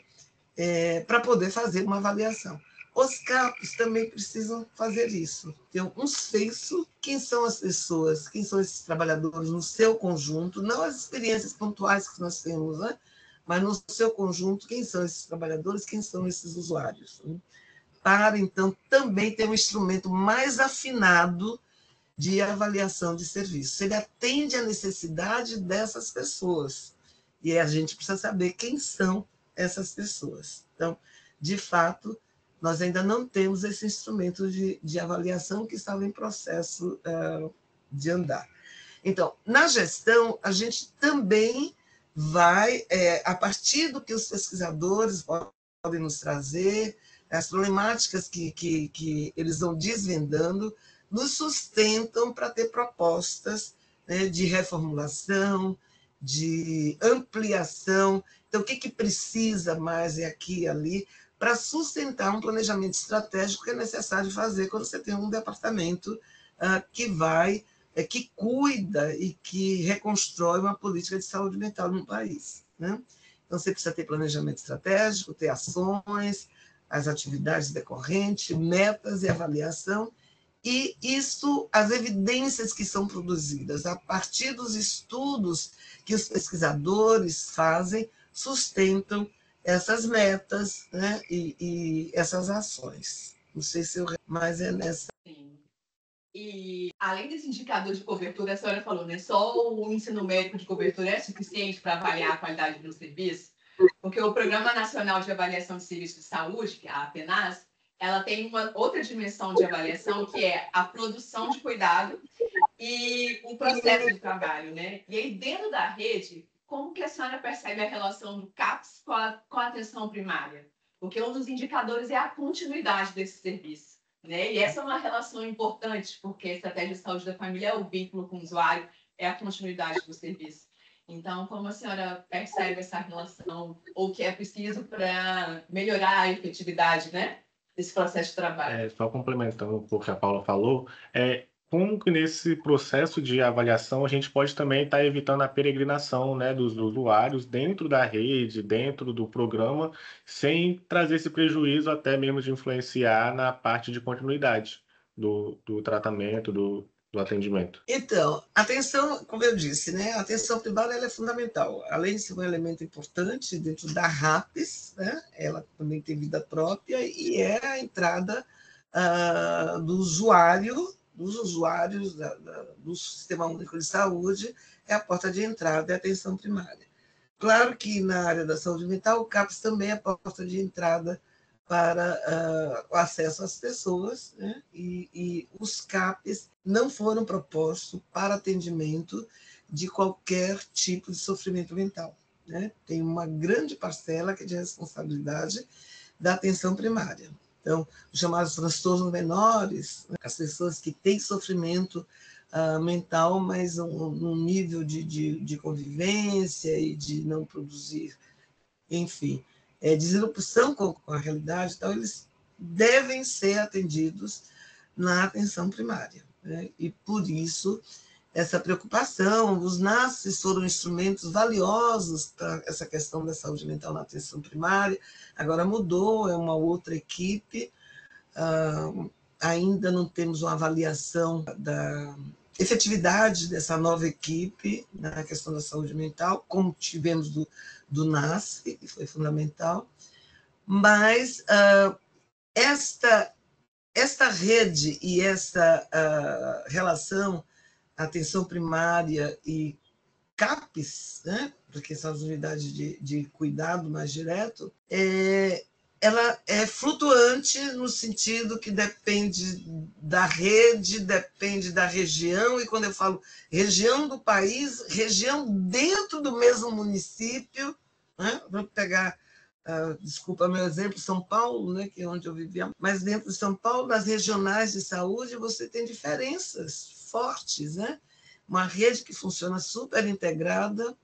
[SPEAKER 2] para poder fazer uma avaliação. Os CAPs também precisam fazer isso, ter um censo, quem são as pessoas, quem são esses trabalhadores no seu conjunto, não as experiências pontuais que nós temos, né? Mas no seu conjunto, quem são esses trabalhadores, quem são esses usuários, né? Para, então, também ter um instrumento mais afinado de avaliação de serviço. Ele atende à necessidade dessas pessoas, e a gente precisa saber quem são essas pessoas. Então, de fato, nós ainda não temos esse instrumento de avaliação que estava em processo de andar. Então, na gestão, a gente também vai, a partir do que os pesquisadores podem nos trazer, as problemáticas que eles vão desvendando, nos sustentam para ter propostas, né, de reformulação, de ampliação. Então, o que precisa mais aqui e ali para sustentar um planejamento estratégico que é necessário fazer quando você tem um departamento que cuida e que reconstrói uma política de saúde mental no país, né? Então, você precisa ter planejamento estratégico, ter ações, as atividades decorrentes, metas e avaliação, e isso, as evidências que são produzidas a partir dos estudos que os pesquisadores fazem, sustentam essas metas, né, e essas ações. Não sei se eu... mas é nessa...
[SPEAKER 1] Sim. E, além desse indicador de cobertura, a senhora falou, né? Só o ensino médico de cobertura é suficiente para avaliar a qualidade do serviço? Porque o Programa Nacional de Avaliação de Serviços de Saúde, que é a APNAS, ela tem uma outra dimensão de avaliação, que é a produção de cuidado e o processo de trabalho, né? E aí, dentro da rede, como que a senhora percebe a relação do CAPS com a atenção primária? Porque um dos indicadores é a continuidade desse serviço, né? E essa é uma relação importante, porque a estratégia de saúde da família é o vínculo com o usuário, é a continuidade do serviço. Então, como a senhora percebe essa relação, ou o que é preciso para melhorar a efetividade, né, desse processo de trabalho?
[SPEAKER 3] Só complementando um pouco o que a Paula falou, como que nesse processo de avaliação a gente pode também estar evitando a peregrinação, né, dos usuários dentro da rede, dentro do programa, sem trazer esse prejuízo até mesmo de influenciar na parte de continuidade do tratamento, do atendimento?
[SPEAKER 2] Então, atenção, como eu disse, né, a atenção primária ela é fundamental. Além de ser um elemento importante dentro da RAPS, né, ela também tem vida própria e é a entrada dos usuários do Sistema Único de Saúde, é a porta de entrada da atenção primária. Claro que na área da saúde mental, o CAPS também é a porta de entrada para o acesso às pessoas, né? E os CAPs não foram propostos para atendimento de qualquer tipo de sofrimento mental, né? Tem uma grande parcela que é de responsabilidade da atenção primária. Então, os chamados transtornos menores, né? As pessoas que têm sofrimento mental, mas num nível de convivência e de não produzir, enfim, disrupção com a realidade, então eles devem ser atendidos na atenção primária, né? E por isso essa preocupação, os NASs foram instrumentos valiosos para essa questão da saúde mental na atenção primária, agora mudou, é uma outra equipe, ainda não temos uma avaliação da efetividade dessa nova equipe na questão da saúde mental, como tivemos do NAS, que foi fundamental, mas esta rede e essa relação atenção primária e CAPs, né, porque são as unidades de cuidado mais direto, ela é flutuante no sentido que depende da rede, depende da região, e quando eu falo região do país, região dentro do mesmo município, né? Vamos pegar, desculpa meu exemplo, São Paulo, né, que é onde eu vivia, mas dentro de São Paulo, nas regionais de saúde, você tem diferenças fortes, né? Uma rede que funciona super integrada,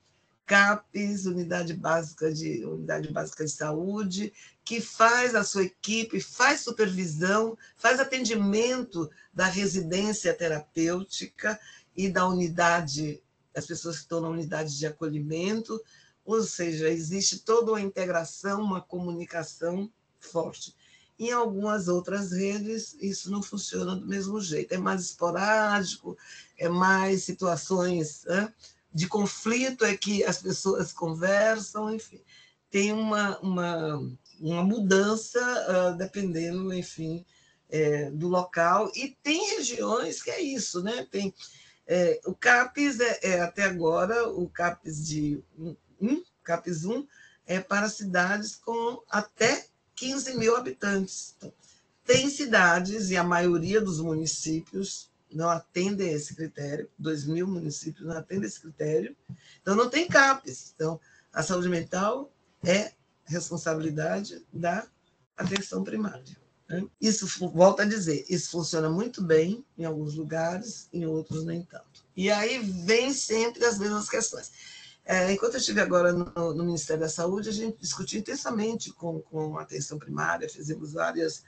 [SPEAKER 2] CAPES, Unidade Básica de Saúde, que faz a sua equipe, faz supervisão, faz atendimento da residência terapêutica e da unidade, das pessoas que estão na unidade de acolhimento, ou seja, existe toda uma integração, uma comunicação forte. Em algumas outras redes, isso não funciona do mesmo jeito, é mais esporádico, é mais situações de conflito, é que as pessoas conversam, enfim, tem uma mudança dependendo, enfim, do local, e tem regiões que é isso, né? Tem, o CAPES até agora, o CAPES CAPES 1 é para cidades com até 15 mil habitantes. Então, tem cidades, e a maioria dos municípios não atendem esse critério, 2.000 municípios não atendem esse critério, então não tem CAPES. Então, a saúde mental é responsabilidade da atenção primária, né? Isso, volto a dizer, isso funciona muito bem em alguns lugares, em outros nem tanto. E aí vem sempre as mesmas questões. Enquanto eu estive agora no Ministério da Saúde, a gente discutiu intensamente com a atenção primária, fizemos várias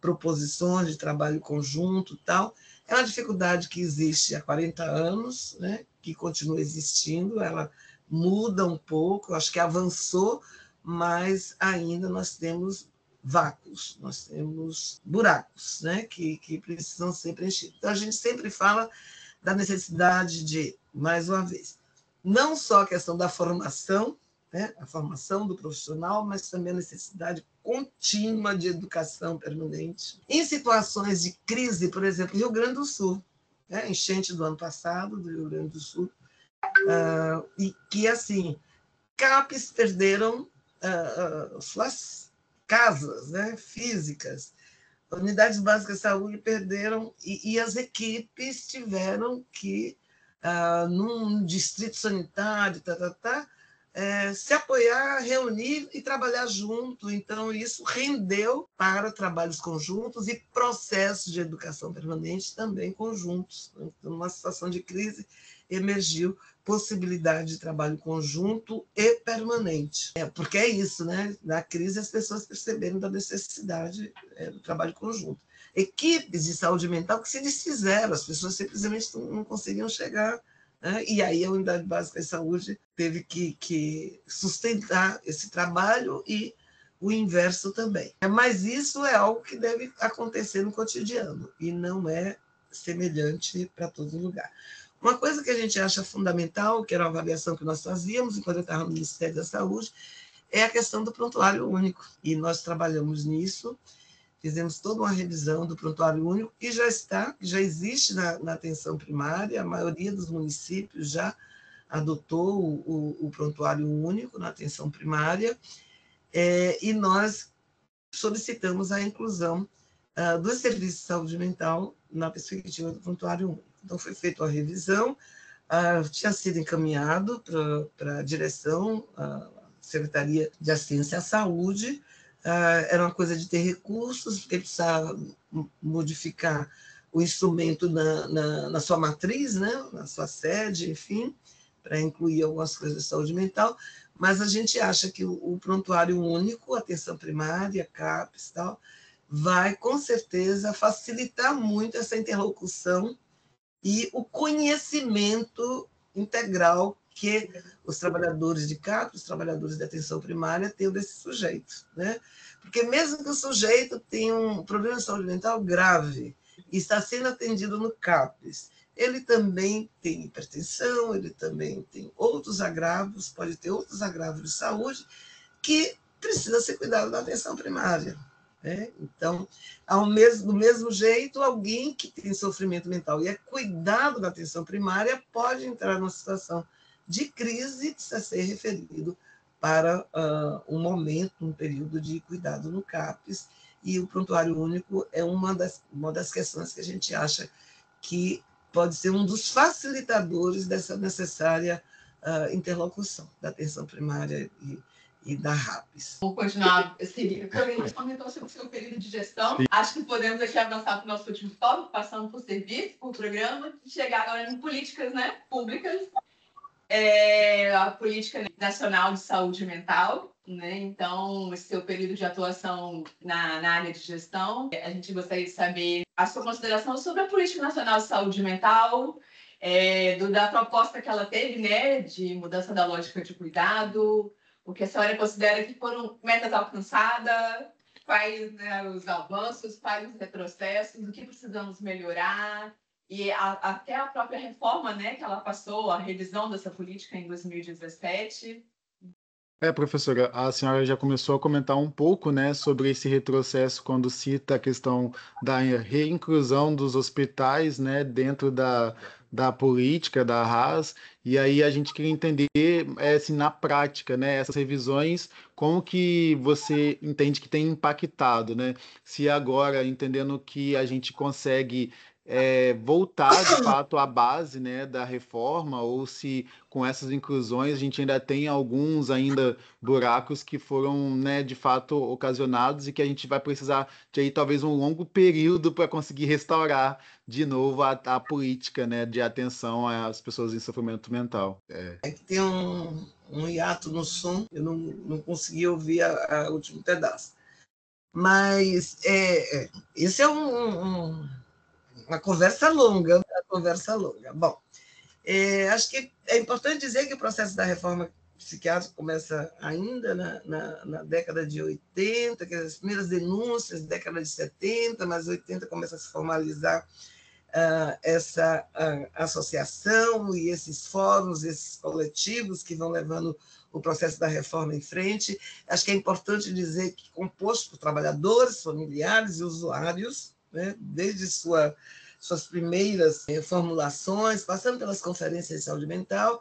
[SPEAKER 2] proposições de trabalho conjunto e tal. É uma dificuldade que existe há 40 anos, né, que continua existindo, ela muda um pouco, acho que avançou, mas ainda nós temos vácuos, nós temos buracos, né, que precisam ser preenchidos. Então, a gente sempre fala da necessidade de, mais uma vez, não só a questão da formação, né, a formação do profissional, mas também a necessidade contínua de educação permanente. Em situações de crise, por exemplo, Rio Grande do Sul, né, enchente do ano passado, do Rio Grande do Sul, e que, assim, CAPES perderam suas casas, né, físicas, unidades básicas de saúde perderam, e as equipes tiveram que, num distrito sanitário, se apoiar, reunir e trabalhar junto. Então, isso rendeu para trabalhos conjuntos e processos de educação permanente também conjuntos. Então, numa situação de crise, emergiu possibilidade de trabalho conjunto e permanente. Porque é isso, né? Na crise, as pessoas perceberam da necessidade do trabalho conjunto. Equipes de saúde mental que se desfizeram, as pessoas simplesmente não conseguiam chegar, né? E aí a Unidade Básica de Saúde teve que sustentar esse trabalho e o inverso também. Mas isso é algo que deve acontecer no cotidiano e não é semelhante para todo lugar. Uma coisa que a gente acha fundamental, que era uma avaliação que nós fazíamos enquanto eu estava no Ministério da Saúde, é a questão do prontuário único. E nós trabalhamos nisso, fizemos toda uma revisão do prontuário único, que já existe na atenção primária, a maioria dos municípios já adotou o prontuário único na atenção primária, e nós solicitamos a inclusão dos serviços de saúde mental na perspectiva do prontuário único. Então, foi feita a revisão, tinha sido encaminhado para a direção, a Secretaria de Assistência à Saúde, era uma coisa de ter recursos, porque precisava modificar o instrumento na sua matriz, né, na sua sede, enfim, para incluir algumas coisas de saúde mental, mas a gente acha que o prontuário único, atenção primária, CAPES e tal, vai, com certeza, facilitar muito essa interlocução e o conhecimento integral que os trabalhadores de CAPES, os trabalhadores de atenção primária, têm desse sujeito, né? Porque mesmo que o sujeito tenha um problema de saúde mental grave e está sendo atendido no CAPES, ele também tem hipertensão, ele também tem outros agravos, pode ter outros agravos de saúde que precisa ser cuidado na atenção primária, né? Então, do mesmo jeito, alguém que tem sofrimento mental e é cuidado na atenção primária pode entrar numa situação de crise e precisa ser referido para um momento, um período de cuidado no CAPES, e o prontuário único é uma das questões que a gente acha que pode ser um dos facilitadores dessa necessária interlocução da atenção primária e da RAPES.
[SPEAKER 1] Vou continuar, Ciri. A gente comentou sobre o seu período de gestão. Sim. Acho que podemos aqui avançar para o nosso último tópico, passando por serviço, por programa, e chegar agora em políticas, né, públicas. A Política Nacional de Saúde Mental, né? Então, esse seu período de atuação na área de gestão, a gente gostaria de saber a sua consideração sobre a Política Nacional de Saúde Mental, da proposta que ela teve, né, de mudança da lógica de cuidado, o que a senhora considera que foram metas alcançadas, quais, né, os avanços, quais os retrocessos, o que precisamos melhorar, e até a própria reforma, né, que ela passou, a revisão dessa política em 2017.
[SPEAKER 4] Professora, a senhora já começou a comentar um pouco, né, sobre esse retrocesso quando cita a questão da reinclusão dos hospitais, né, dentro da política da RAS, e aí a gente queria entender, assim, na prática, né, essas revisões, como que você entende que tem impactado, né? Se agora, entendendo que a gente consegue voltar, de fato, à base, né, da reforma, ou se com essas inclusões a gente ainda tem alguns buracos que foram, né, de fato ocasionados e que a gente vai precisar de aí talvez um longo período para conseguir restaurar de novo a política, né, de atenção às pessoas em sofrimento mental.
[SPEAKER 2] É que tem um hiato no som, eu não consegui ouvir o último pedaço. Mas esse é uma conversa longa, Bom, acho que é importante dizer que o processo da reforma psiquiátrica começa ainda na década de 80, que as primeiras denúncias, década de 70, mas 80 começa a se formalizar essa associação e esses fóruns, esses coletivos que vão levando o processo da reforma em frente. Acho que é importante dizer que composto por trabalhadores, familiares e usuários, né, desde suas primeiras formulações, passando pelas conferências de saúde mental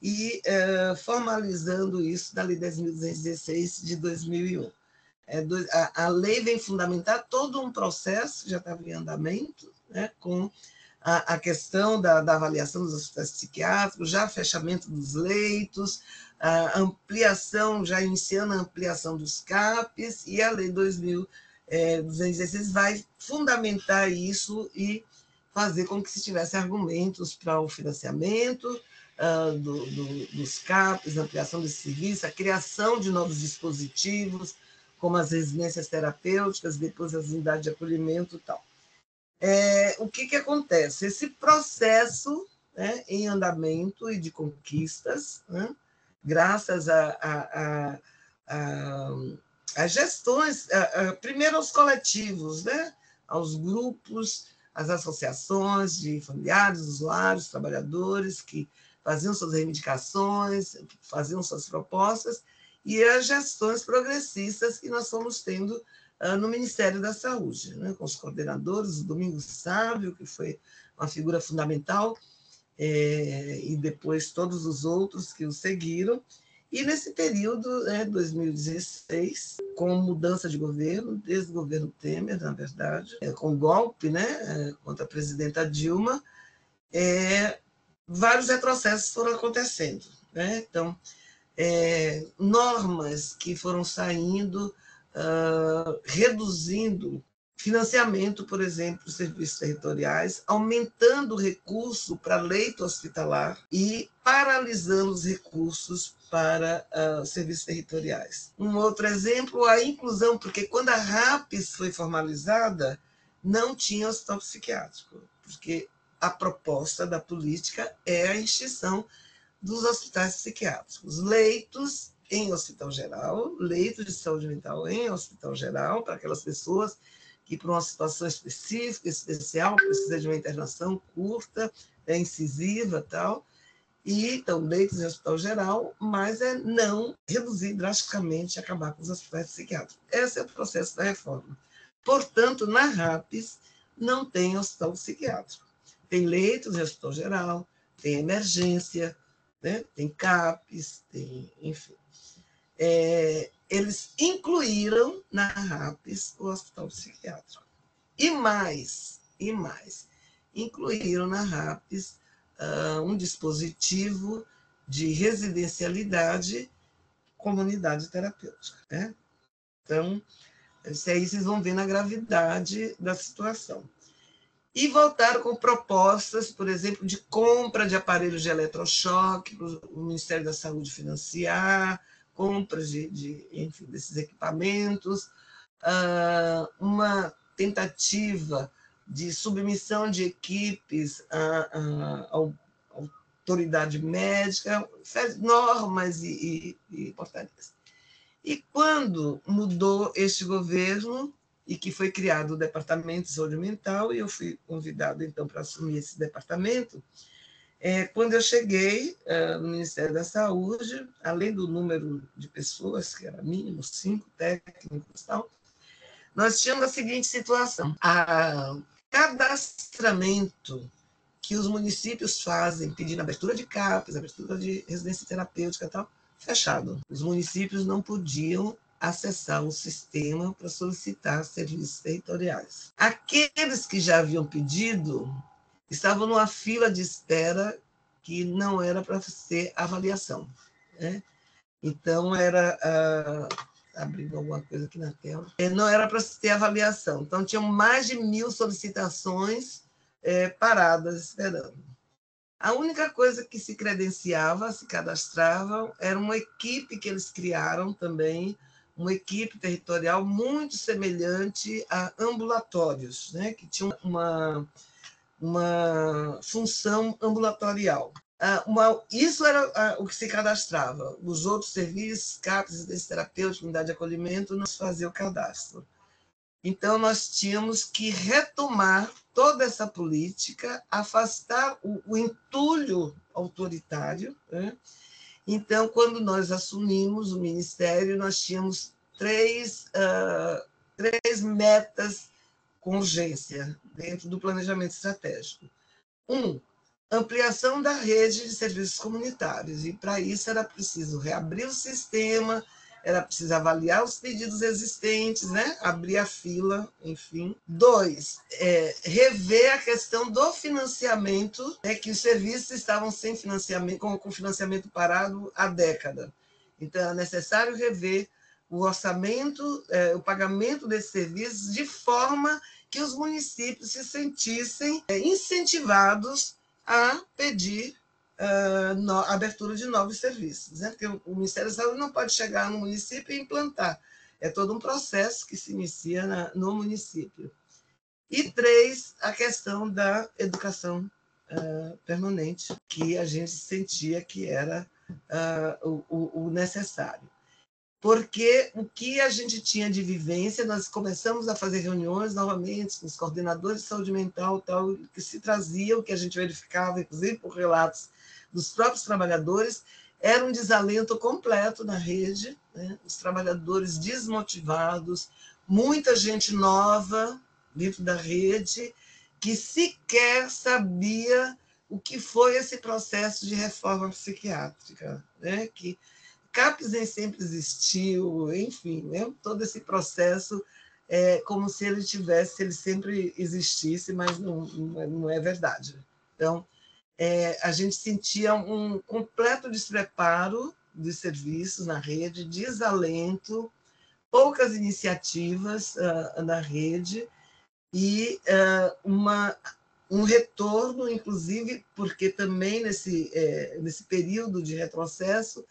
[SPEAKER 2] e formalizando isso na Lei 10.216 de 2001. A lei vem fundamentar todo um processo que já estava em andamento, né, com a questão da avaliação dos hospitais psiquiátricos, já fechamento dos leitos, a ampliação, já iniciando a ampliação dos CAPES, e a Lei 2.216 vai fundamentar isso e fazer com que se tivesse argumentos para o financiamento dos CAPES, a ampliação desse serviço, a criação de novos dispositivos, como as residências terapêuticas, depois as unidades de acolhimento e tal. O que acontece? Esse processo, né, em andamento e de conquistas, né, graças a gestões, primeiro aos coletivos, né, aos grupos as associações de familiares, usuários, trabalhadores que faziam suas reivindicações, faziam suas propostas, e as gestões progressistas que nós fomos tendo no Ministério da Saúde, né, com os coordenadores, o Domingos Sávio, que foi uma figura fundamental, e depois todos os outros que o seguiram. E nesse período, 2016, com mudança de governo, desde o governo Temer, na verdade, com o golpe, né, contra a presidenta Dilma, vários retrocessos foram acontecendo, né? Então, normas que foram saindo, reduzindo financiamento, por exemplo, dos serviços territoriais, aumentando o recurso para leito hospitalar e paralisando os recursos para serviços territoriais. Um outro exemplo, a inclusão, porque quando a RAPS foi formalizada, não tinha hospital psiquiátrico, porque a proposta da política é a extinção dos hospitais psiquiátricos, leitos em hospital geral, leitos de saúde mental em hospital geral, para aquelas pessoas que, por uma situação específica, especial, precisa de uma internação curta, incisiva e tal, e então leitos em hospital geral, mas não reduzir drasticamente, acabar com os hospitais psiquiátricos. Esse é o processo da reforma. Portanto, na RAPS não tem hospital psiquiátrico. Tem leitos em hospital geral, tem emergência, né? Tem CAPS, tem, enfim. Eles incluíram na RAPS o hospital psiquiátrico. E mais, incluíram na RAPS um dispositivo de residencialidade, comunidade terapêutica, né? Então, isso aí vocês vão ver na gravidade da situação. E voltaram com propostas, por exemplo, de compra de aparelhos de eletrochoque, para o Ministério da Saúde financiar, compra enfim, desses equipamentos, uma tentativa de submissão de equipes à autoridade médica, normas e portarias. E quando mudou este governo, e que foi criado o Departamento de Saúde Mental, e eu fui convidado, então, para assumir esse departamento, quando eu cheguei no Ministério da Saúde, além do número de pessoas, que era mínimo, 5 técnicos e tal, nós tínhamos a seguinte situação: o cadastramento que os municípios fazem, pedindo abertura de CAPS, abertura de residência terapêutica e tal, fechado. Os municípios não podiam acessar o sistema para solicitar serviços territoriais. Aqueles que já haviam pedido estavam numa fila de espera que não era para ser avaliação, né? Então, era... abrindo alguma coisa aqui na tela. Não era para ter avaliação. Então, tinham mais de 1.000 solicitações paradas, esperando. A única coisa que se credenciava, se cadastrava, era uma equipe que eles criaram também, uma equipe territorial muito semelhante a ambulatórios, né, que tinha uma função ambulatorial. Isso era o que se cadastrava. Os outros serviços, CAPS, residência terapêutica, unidade de acolhimento, não se fazia o cadastro. Então, nós tínhamos que retomar toda essa política, afastar o entulho autoritário, né? Então, quando nós assumimos o Ministério, nós tínhamos três metas com urgência dentro do planejamento estratégico. Ampliação da rede de serviços comunitários, e para isso era preciso reabrir o sistema, era preciso avaliar os pedidos existentes, né? Abrir a fila, enfim. 2, rever a questão do financiamento, que os serviços estavam sem financiamento, com financiamento parado há década. Então, era necessário rever o orçamento, o pagamento desses serviços, de forma que os municípios se sentissem incentivados a pedir abertura de novos serviços, né? Porque o Ministério da Saúde não pode chegar no município e implantar. É todo um processo que se inicia no município. E 3, a questão da educação permanente, que a gente sentia que era o necessário. porque o que a gente tinha de vivência, nós começamos a fazer reuniões novamente com os coordenadores de saúde mental, tal, que se trazia, o que a gente verificava, inclusive por relatos dos próprios trabalhadores, era um desalento completo na rede, né? Os trabalhadores desmotivados, muita gente nova dentro da rede, que sequer sabia o que foi esse processo de reforma psiquiátrica, né? Que CAPS nem sempre existiu, enfim, né? Todo esse processo é como se ele sempre existisse, mas não é verdade. Então, a gente sentia um completo despreparo dos serviços na rede, desalento, poucas iniciativas na rede e um retorno, inclusive, porque também nesse período de retrocesso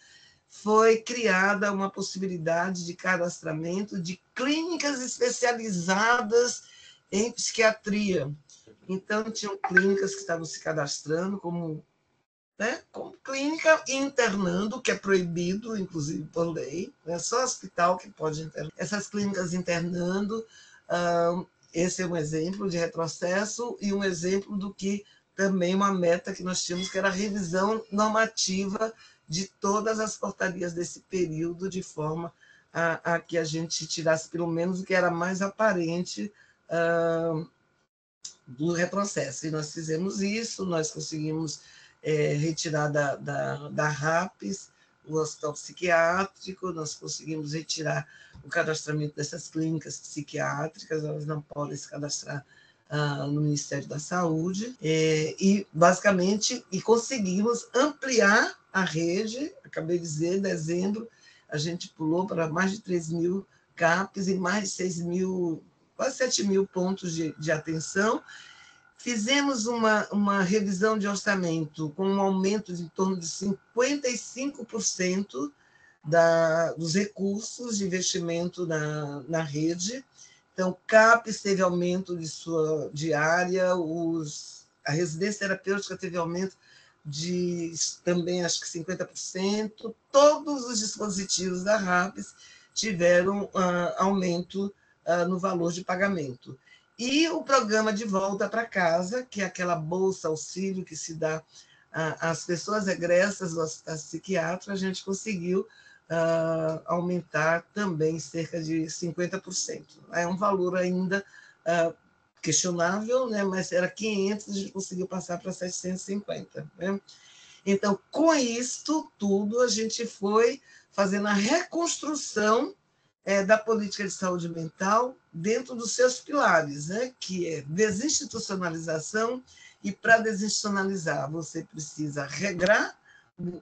[SPEAKER 2] foi criada uma possibilidade de cadastramento de clínicas especializadas em psiquiatria. Então, tinham clínicas que estavam se cadastrando como clínica e internando, que é proibido, inclusive por lei, é só hospital que pode internar. Essas clínicas internando, esse é um exemplo de retrocesso e um exemplo do que também uma meta que nós tínhamos, que era a revisão normativa de todas as portarias desse período, de forma a que a gente tirasse pelo menos o que era mais aparente do retrocesso. E nós fizemos isso, nós conseguimos retirar da RAPS o hospital psiquiátrico, nós conseguimos retirar o cadastramento dessas clínicas psiquiátricas, elas não podem se cadastrar no Ministério da Saúde, e basicamente conseguimos ampliar a rede. Acabei de dizer, em dezembro, a gente pulou para mais de 3.000 CAPs e mais de 6.000, quase 7.000 pontos de atenção. Fizemos uma revisão de orçamento com um aumento de em torno de 55% dos recursos de investimento na rede. Então, CAPES teve aumento de sua diária, a residência terapêutica teve aumento de também, acho que 50%, todos os dispositivos da RAPES tiveram aumento no valor de pagamento. E o programa de volta para casa, que é aquela bolsa auxílio que se dá às pessoas egressas do hospital psiquiátrico, a gente conseguiu aumentar também cerca de 50%. É um valor ainda questionável, né? Mas era 500, a gente conseguiu passar para 750. Né? Então, com isto tudo, a gente foi fazendo a reconstrução da política de saúde mental dentro dos seus pilares, né? Que é desinstitucionalização, e para desinstitucionalizar você precisa regrar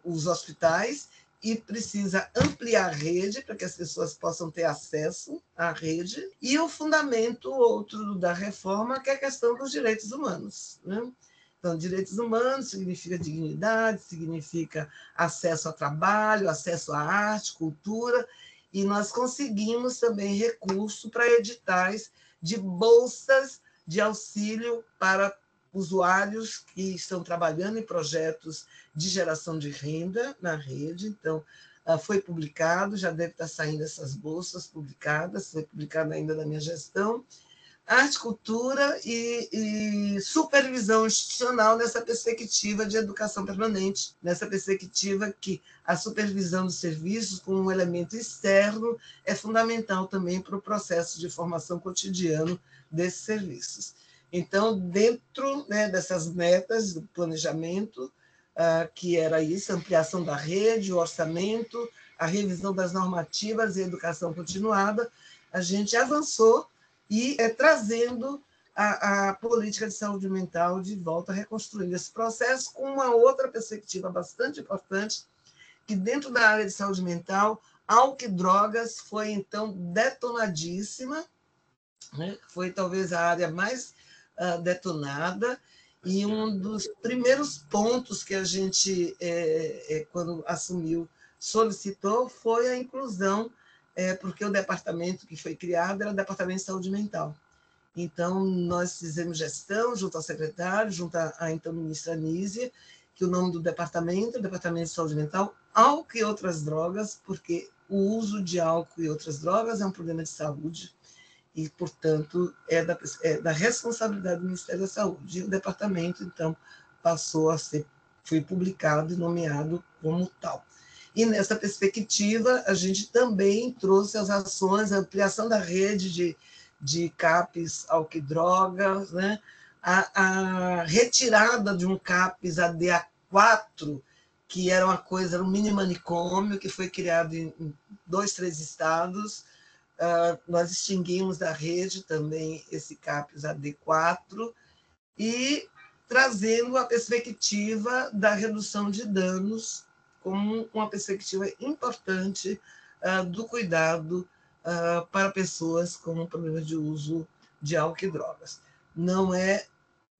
[SPEAKER 2] os hospitais e precisa ampliar a rede para que as pessoas possam ter acesso à rede, e o fundamento outro da reforma, que é a questão dos direitos humanos, né? Então, direitos humanos significa dignidade, significa acesso ao trabalho, acesso à arte, cultura, e nós conseguimos também recurso para editais de bolsas de auxílio para usuários que estão trabalhando em projetos de geração de renda na rede. Então, foi publicado, já deve estar saindo essas bolsas publicadas, foi publicado ainda na minha gestão, arte, cultura e supervisão institucional nessa perspectiva de educação permanente, nessa perspectiva que a supervisão dos serviços com um elemento externo é fundamental também para o processo de formação cotidiano desses serviços. Então, dentro, né, dessas metas do planejamento, que era isso, a ampliação da rede, o orçamento, a revisão das normativas e a educação continuada, a gente avançou e trazendo a política de saúde mental de volta, reconstruindo esse processo com uma outra perspectiva bastante importante, que dentro da área de saúde mental, álcool e drogas foi, então, detonadíssima, né? Foi talvez a área mais detonada, e um dos primeiros pontos que a gente, quando assumiu, solicitou foi a inclusão, porque o departamento que foi criado era o Departamento de Saúde Mental. Então, nós fizemos gestão junto ao secretário, junto à então ministra Anísia, que o nome do departamento é Departamento de Saúde Mental, álcool e outras drogas, porque o uso de álcool e outras drogas é um problema de saúde e, portanto, é da responsabilidade do Ministério da Saúde. E o departamento, então, foi publicado e nomeado como tal. E, nessa perspectiva, a gente também trouxe as ações, a ampliação da rede de CAPs álcool e drogas, né? A retirada de um CAPs ADA4, que era um mini manicômio, que foi criado em 2, 3 estados. Nós extinguimos da rede também esse CAPs AD4 e trazendo a perspectiva da redução de danos como uma perspectiva importante do cuidado para pessoas com problemas de uso de álcool e drogas. Não é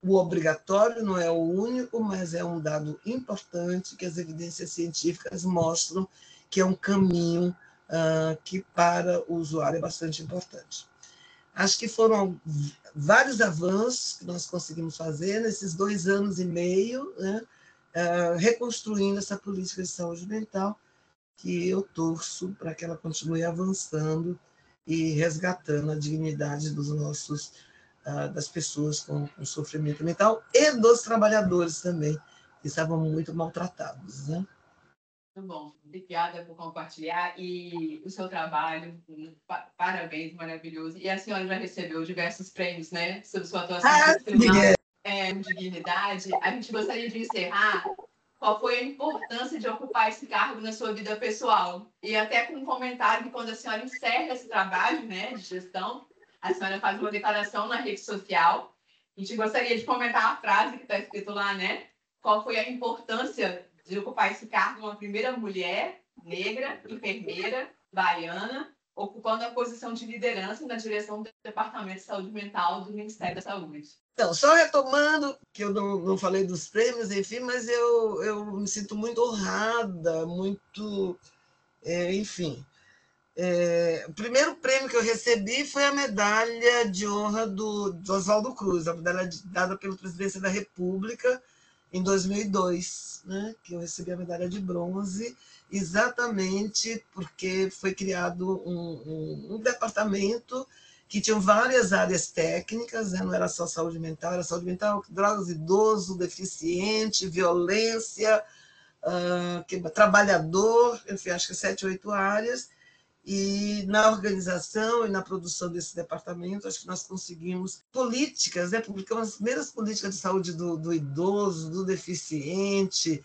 [SPEAKER 2] o obrigatório, não é o único, mas é um dado importante que as evidências científicas mostram que é um caminho que para o usuário é bastante importante. Acho que foram vários avanços que nós conseguimos fazer nesses 2 anos e meio, né, reconstruindo essa política de saúde mental, que eu torço para que ela continue avançando e resgatando a dignidade das pessoas com sofrimento mental e dos trabalhadores também, que estavam muito maltratados, né?
[SPEAKER 1] Muito bom. Obrigada por compartilhar e o seu trabalho. Parabéns, maravilhoso. E a senhora já recebeu diversos prêmios, né? Sobre sua atuação profissional, de dignidade. A gente gostaria de encerrar. Qual foi a importância de ocupar esse cargo na sua vida pessoal? E até com um comentário que quando a senhora encerra esse trabalho, né, de gestão, a senhora faz uma declaração na rede social. A gente gostaria de comentar a frase que está escrito lá, né? Qual foi a importância de ocupar esse cargo, uma primeira mulher negra, enfermeira, baiana, ocupando a posição de liderança na direção do Departamento de Saúde Mental do Ministério da Saúde.
[SPEAKER 2] Então, só retomando, que eu não falei dos prêmios, enfim, mas eu me sinto muito honrada, muito... enfim. O primeiro prêmio que eu recebi foi a medalha de honra do Oswaldo Cruz, a medalha dada pela Presidência da República em 2002, né? Que eu recebi a medalha de bronze, exatamente porque foi criado um departamento que tinha várias áreas técnicas, né? Não era só saúde mental, era saúde mental, drogas, idoso, deficiente, violência, trabalhador, enfim, acho que 7, 8 áreas. E na organização e na produção desse departamento, acho que nós conseguimos políticas, né? Publicamos as primeiras políticas de saúde do idoso, do deficiente,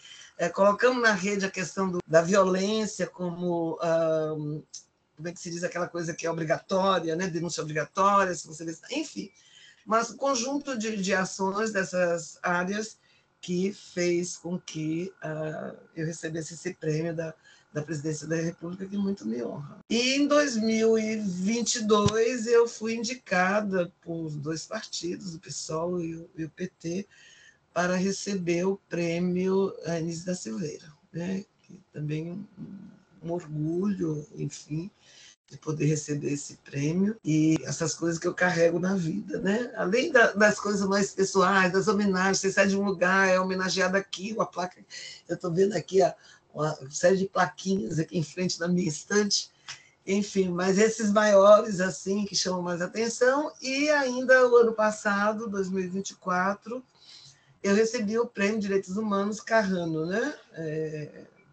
[SPEAKER 2] colocamos na rede a questão da violência como é que se diz aquela coisa que é obrigatória, né? Denúncia obrigatória, se você vê, enfim, mas um conjunto de ações dessas áreas que fez com que eu recebesse esse prêmio da Presidência da República, que muito me honra. E em 2022 eu fui indicada por 2 partidos, o PSOL e o PT, para receber o prêmio Anísio da Silveira, né? Que também um orgulho, enfim, de poder receber esse prêmio e essas coisas que eu carrego na vida, né? Além das coisas mais pessoais, das homenagens, você sai de um lugar, é homenageado aqui, uma placa, eu estou vendo aqui uma série de plaquinhas aqui em frente da minha estante, enfim, mas esses maiores, assim, que chamam mais atenção, e ainda o ano passado, 2024, eu recebi o Prêmio de Direitos Humanos Carrano, né?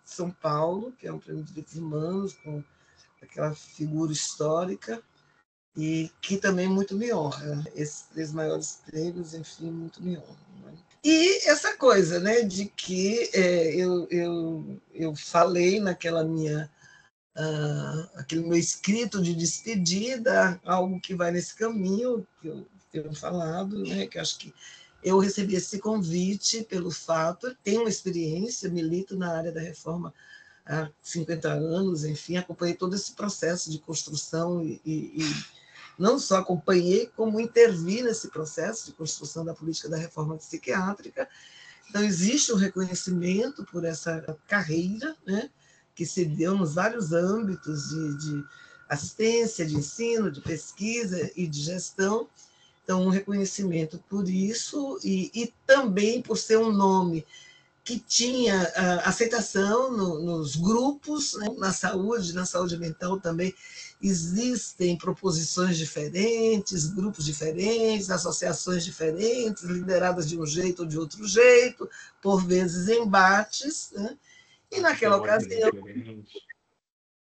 [SPEAKER 2] São Paulo, que é um prêmio de direitos humanos, com aquela figura histórica, e que também muito me honra. Esses 3 maiores prêmios, enfim, muito me honram. Né? E essa coisa, né, de que eu falei naquela aquele meu escrito de despedida, algo que vai nesse caminho, que eu tenho falado, né, que acho que eu recebi esse convite pelo fato, tenho uma experiência, milito na área da reforma há 50 anos, enfim, acompanhei todo esse processo de construção e não só acompanhei, como intervi nesse processo de construção da política da reforma psiquiátrica. Então, existe um reconhecimento por essa carreira, né, que se deu nos vários âmbitos de assistência, de ensino, de pesquisa e de gestão. Então, um reconhecimento por isso e também por ser um nome que tinha aceitação nos grupos, né? Na saúde mental também existem proposições diferentes, grupos diferentes, associações diferentes, lideradas de um jeito ou de outro jeito, por vezes embates, né? E naquela ocasião,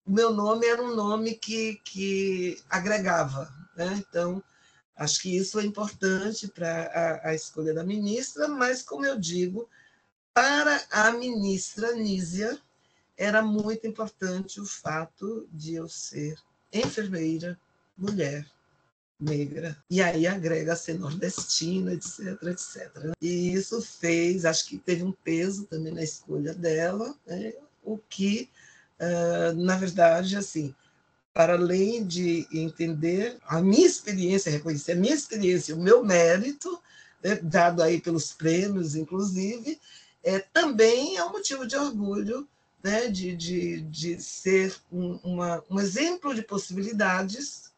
[SPEAKER 2] o meu nome era um nome que agregava, né? Então, acho que isso é importante para a escolha da ministra, mas, como eu digo, para a ministra Nízia, era muito importante o fato de eu ser enfermeira, mulher, negra, e aí agrega ser nordestina, etc, etc. E isso fez, acho que teve um peso também na escolha dela, né? O que, na verdade, assim, para além de entender a minha experiência, reconhecer a minha experiência, o meu mérito, né, dado aí pelos prêmios, inclusive, também é um motivo de orgulho, né, de ser um exemplo de possibilidades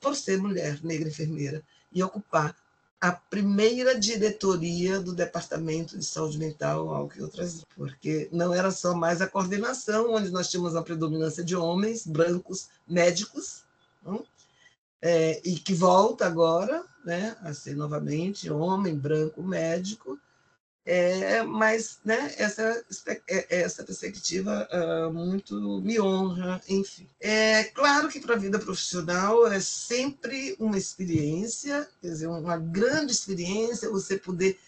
[SPEAKER 2] por ser mulher, negra enfermeira, e ocupar a primeira diretoria do Departamento de Saúde Mental, algo que outras, porque não era só mais a coordenação, onde nós tínhamos a predominância de homens, brancos, médicos, e que volta agora, né, a ser novamente homem, branco, médico, mas, né, essa perspectiva muito me honra, enfim. É claro que para a vida profissional é sempre uma experiência, quer dizer, uma grande experiência você poder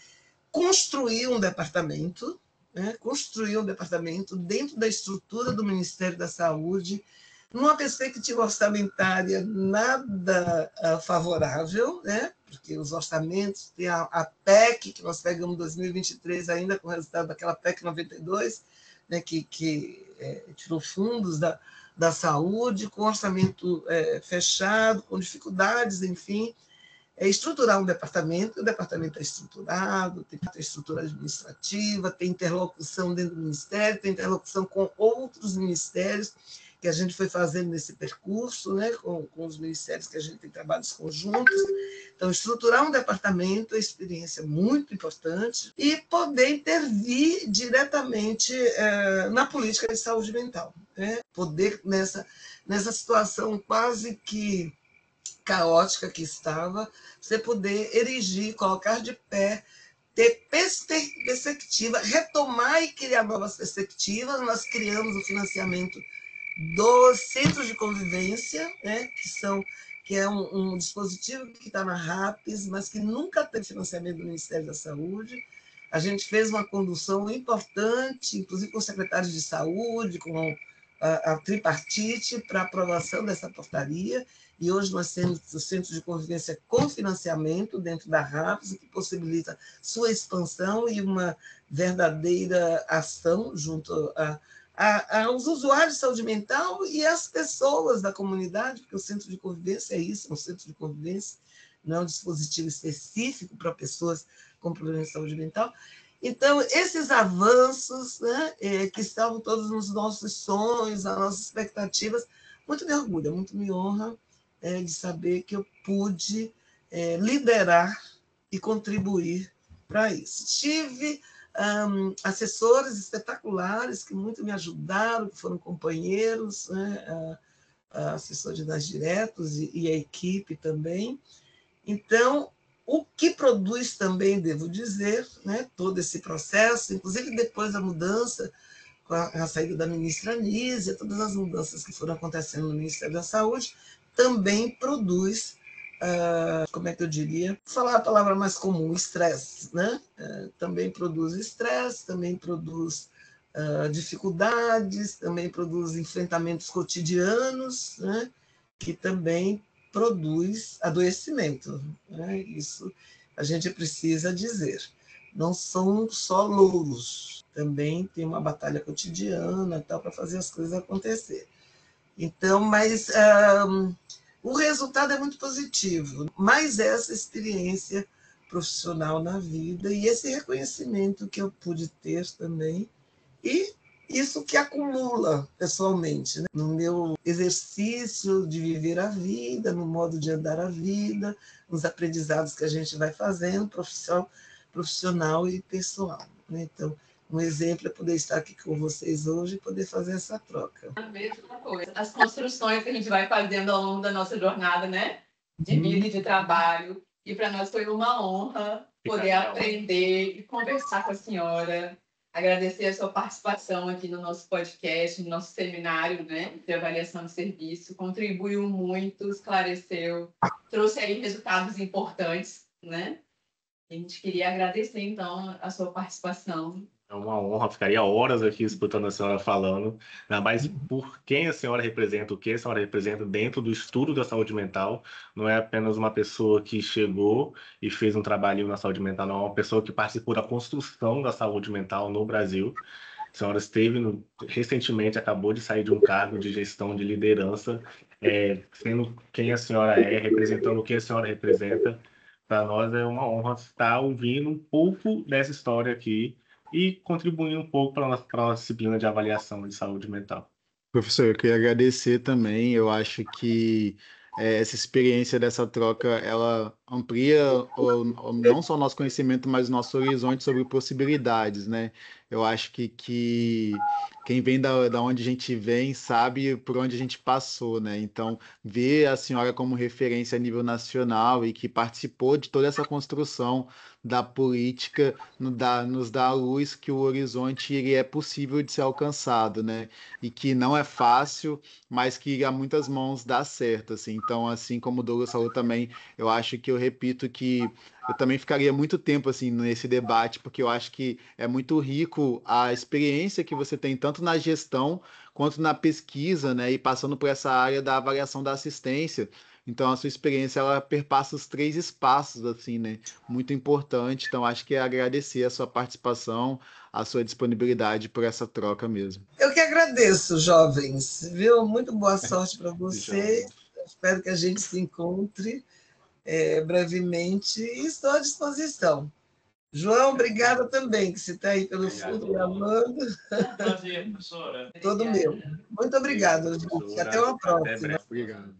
[SPEAKER 2] construir um departamento, né, construir um departamento dentro da estrutura do Ministério da Saúde, numa perspectiva orçamentária nada favorável, né? Porque os orçamentos, tem a PEC, que nós pegamos em 2023, ainda com o resultado daquela PEC 92, né? que tirou fundos da saúde, com orçamento fechado, com dificuldades, enfim. Estruturar um departamento, o departamento é estruturado, tem estrutura administrativa, tem interlocução dentro do Ministério, tem interlocução com outros ministérios, que a gente foi fazendo nesse percurso, né, com os ministérios que a gente tem trabalhos conjuntos. Então, estruturar um departamento é uma experiência muito importante e poder intervir diretamente na política de saúde mental, né? Poder, nessa situação quase que caótica que estava, você poder erigir, colocar de pé, ter perspectiva, retomar e criar novas perspectivas. Nós criamos o financiamento dos centros de convivência, né, que é um dispositivo que está na RAPES, mas que nunca teve financiamento do Ministério da Saúde. A gente fez uma condução importante, inclusive com o secretário de Saúde, com a tripartite, para aprovação dessa portaria, e hoje nós temos o Centro de Convivência com financiamento dentro da RAPES, o que possibilita sua expansão e uma verdadeira ação junto aos usuários de saúde mental e às pessoas da comunidade, porque o Centro de Convivência é isso, é um centro de convivência, não é um dispositivo específico para pessoas com problemas de saúde mental. Então, esses avanços, né, que estavam todos nos nossos sonhos, nas nossas expectativas, muito me orgulha, muito me honra de saber que eu pude liderar e contribuir para isso. Tive assessores espetaculares que muito me ajudaram, que foram companheiros, né, assessores das diretos e a equipe também. Então, o que produz também, devo dizer, né, todo esse processo, inclusive depois da mudança, com a saída da ministra Nízia, todas as mudanças que foram acontecendo no Ministério da Saúde, também produz, como é que eu diria, vou falar a palavra mais comum, estresse, né? Também produz estresse, também produz dificuldades, também produz enfrentamentos cotidianos, né? Que também produz adoecimento, né? Isso a gente precisa dizer. Não são só louros, também tem uma batalha cotidiana para fazer as coisas acontecer. Então, mas o resultado é muito positivo, mas essa experiência profissional na vida e esse reconhecimento que eu pude ter também, e isso que acumula pessoalmente, né? No meu exercício de viver a vida, no modo de andar a vida, nos aprendizados que a gente vai fazendo, profissional e pessoal, né? Então, um exemplo é poder estar aqui com vocês hoje e poder fazer essa troca.
[SPEAKER 1] A mesma coisa. As construções que a gente vai fazendo ao longo da nossa jornada, né? De vida e de trabalho. E para nós foi uma honra poder aprender e conversar com a senhora. Agradecer a sua participação aqui no nosso podcast, no nosso seminário, né, de avaliação de serviço. Contribuiu muito, esclareceu, trouxe aí resultados importantes, né? A gente queria agradecer, então, a sua participação.
[SPEAKER 3] É uma honra, ficaria horas aqui escutando a senhora falando, ainda mais por quem a senhora representa, o que a senhora representa dentro do estudo da saúde mental. Não é apenas uma pessoa que chegou e fez um trabalho na saúde mental, não, é uma pessoa que participou da construção da saúde mental no Brasil. A senhora esteve, recentemente, acabou de sair de um cargo de gestão de liderança, sendo quem a senhora é, representando o que a senhora representa. Para nós é uma honra estar ouvindo um pouco dessa história aqui e contribuir um pouco para a nossa disciplina de avaliação de saúde mental.
[SPEAKER 4] Professor, eu queria agradecer também. Eu acho que essa experiência dessa troca, ela amplia não só o nosso conhecimento, mas o nosso horizonte sobre possibilidades, né? Eu acho que quem vem da onde a gente vem sabe por onde a gente passou, né? Então, ver a senhora como referência a nível nacional e que participou de toda essa construção da política nos dá a luz que o horizonte ele é possível de ser alcançado, né? E que não é fácil, mas que a muitas mãos dá certo, assim. Então, assim como o Douglas falou também, eu acho que eu repito que eu também ficaria muito tempo assim nesse debate, porque eu acho que é muito rico a experiência que você tem tanto na gestão quanto na pesquisa, né? E passando por essa área da avaliação da assistência. Então, a sua experiência, ela perpassa os 3 espaços, assim, né? Muito importante. Então, acho que é agradecer a sua participação, a sua disponibilidade por essa troca mesmo.
[SPEAKER 2] Eu que agradeço, jovens, viu? Muito boa sorte para vocês. Espero que a gente se encontre brevemente e estou à disposição. João, obrigada também, que você está aí pelo fundo gravando.
[SPEAKER 3] Prazer, professora.
[SPEAKER 2] Todo meu. Muito obrigada, gente. Até uma próxima.
[SPEAKER 4] Obrigado.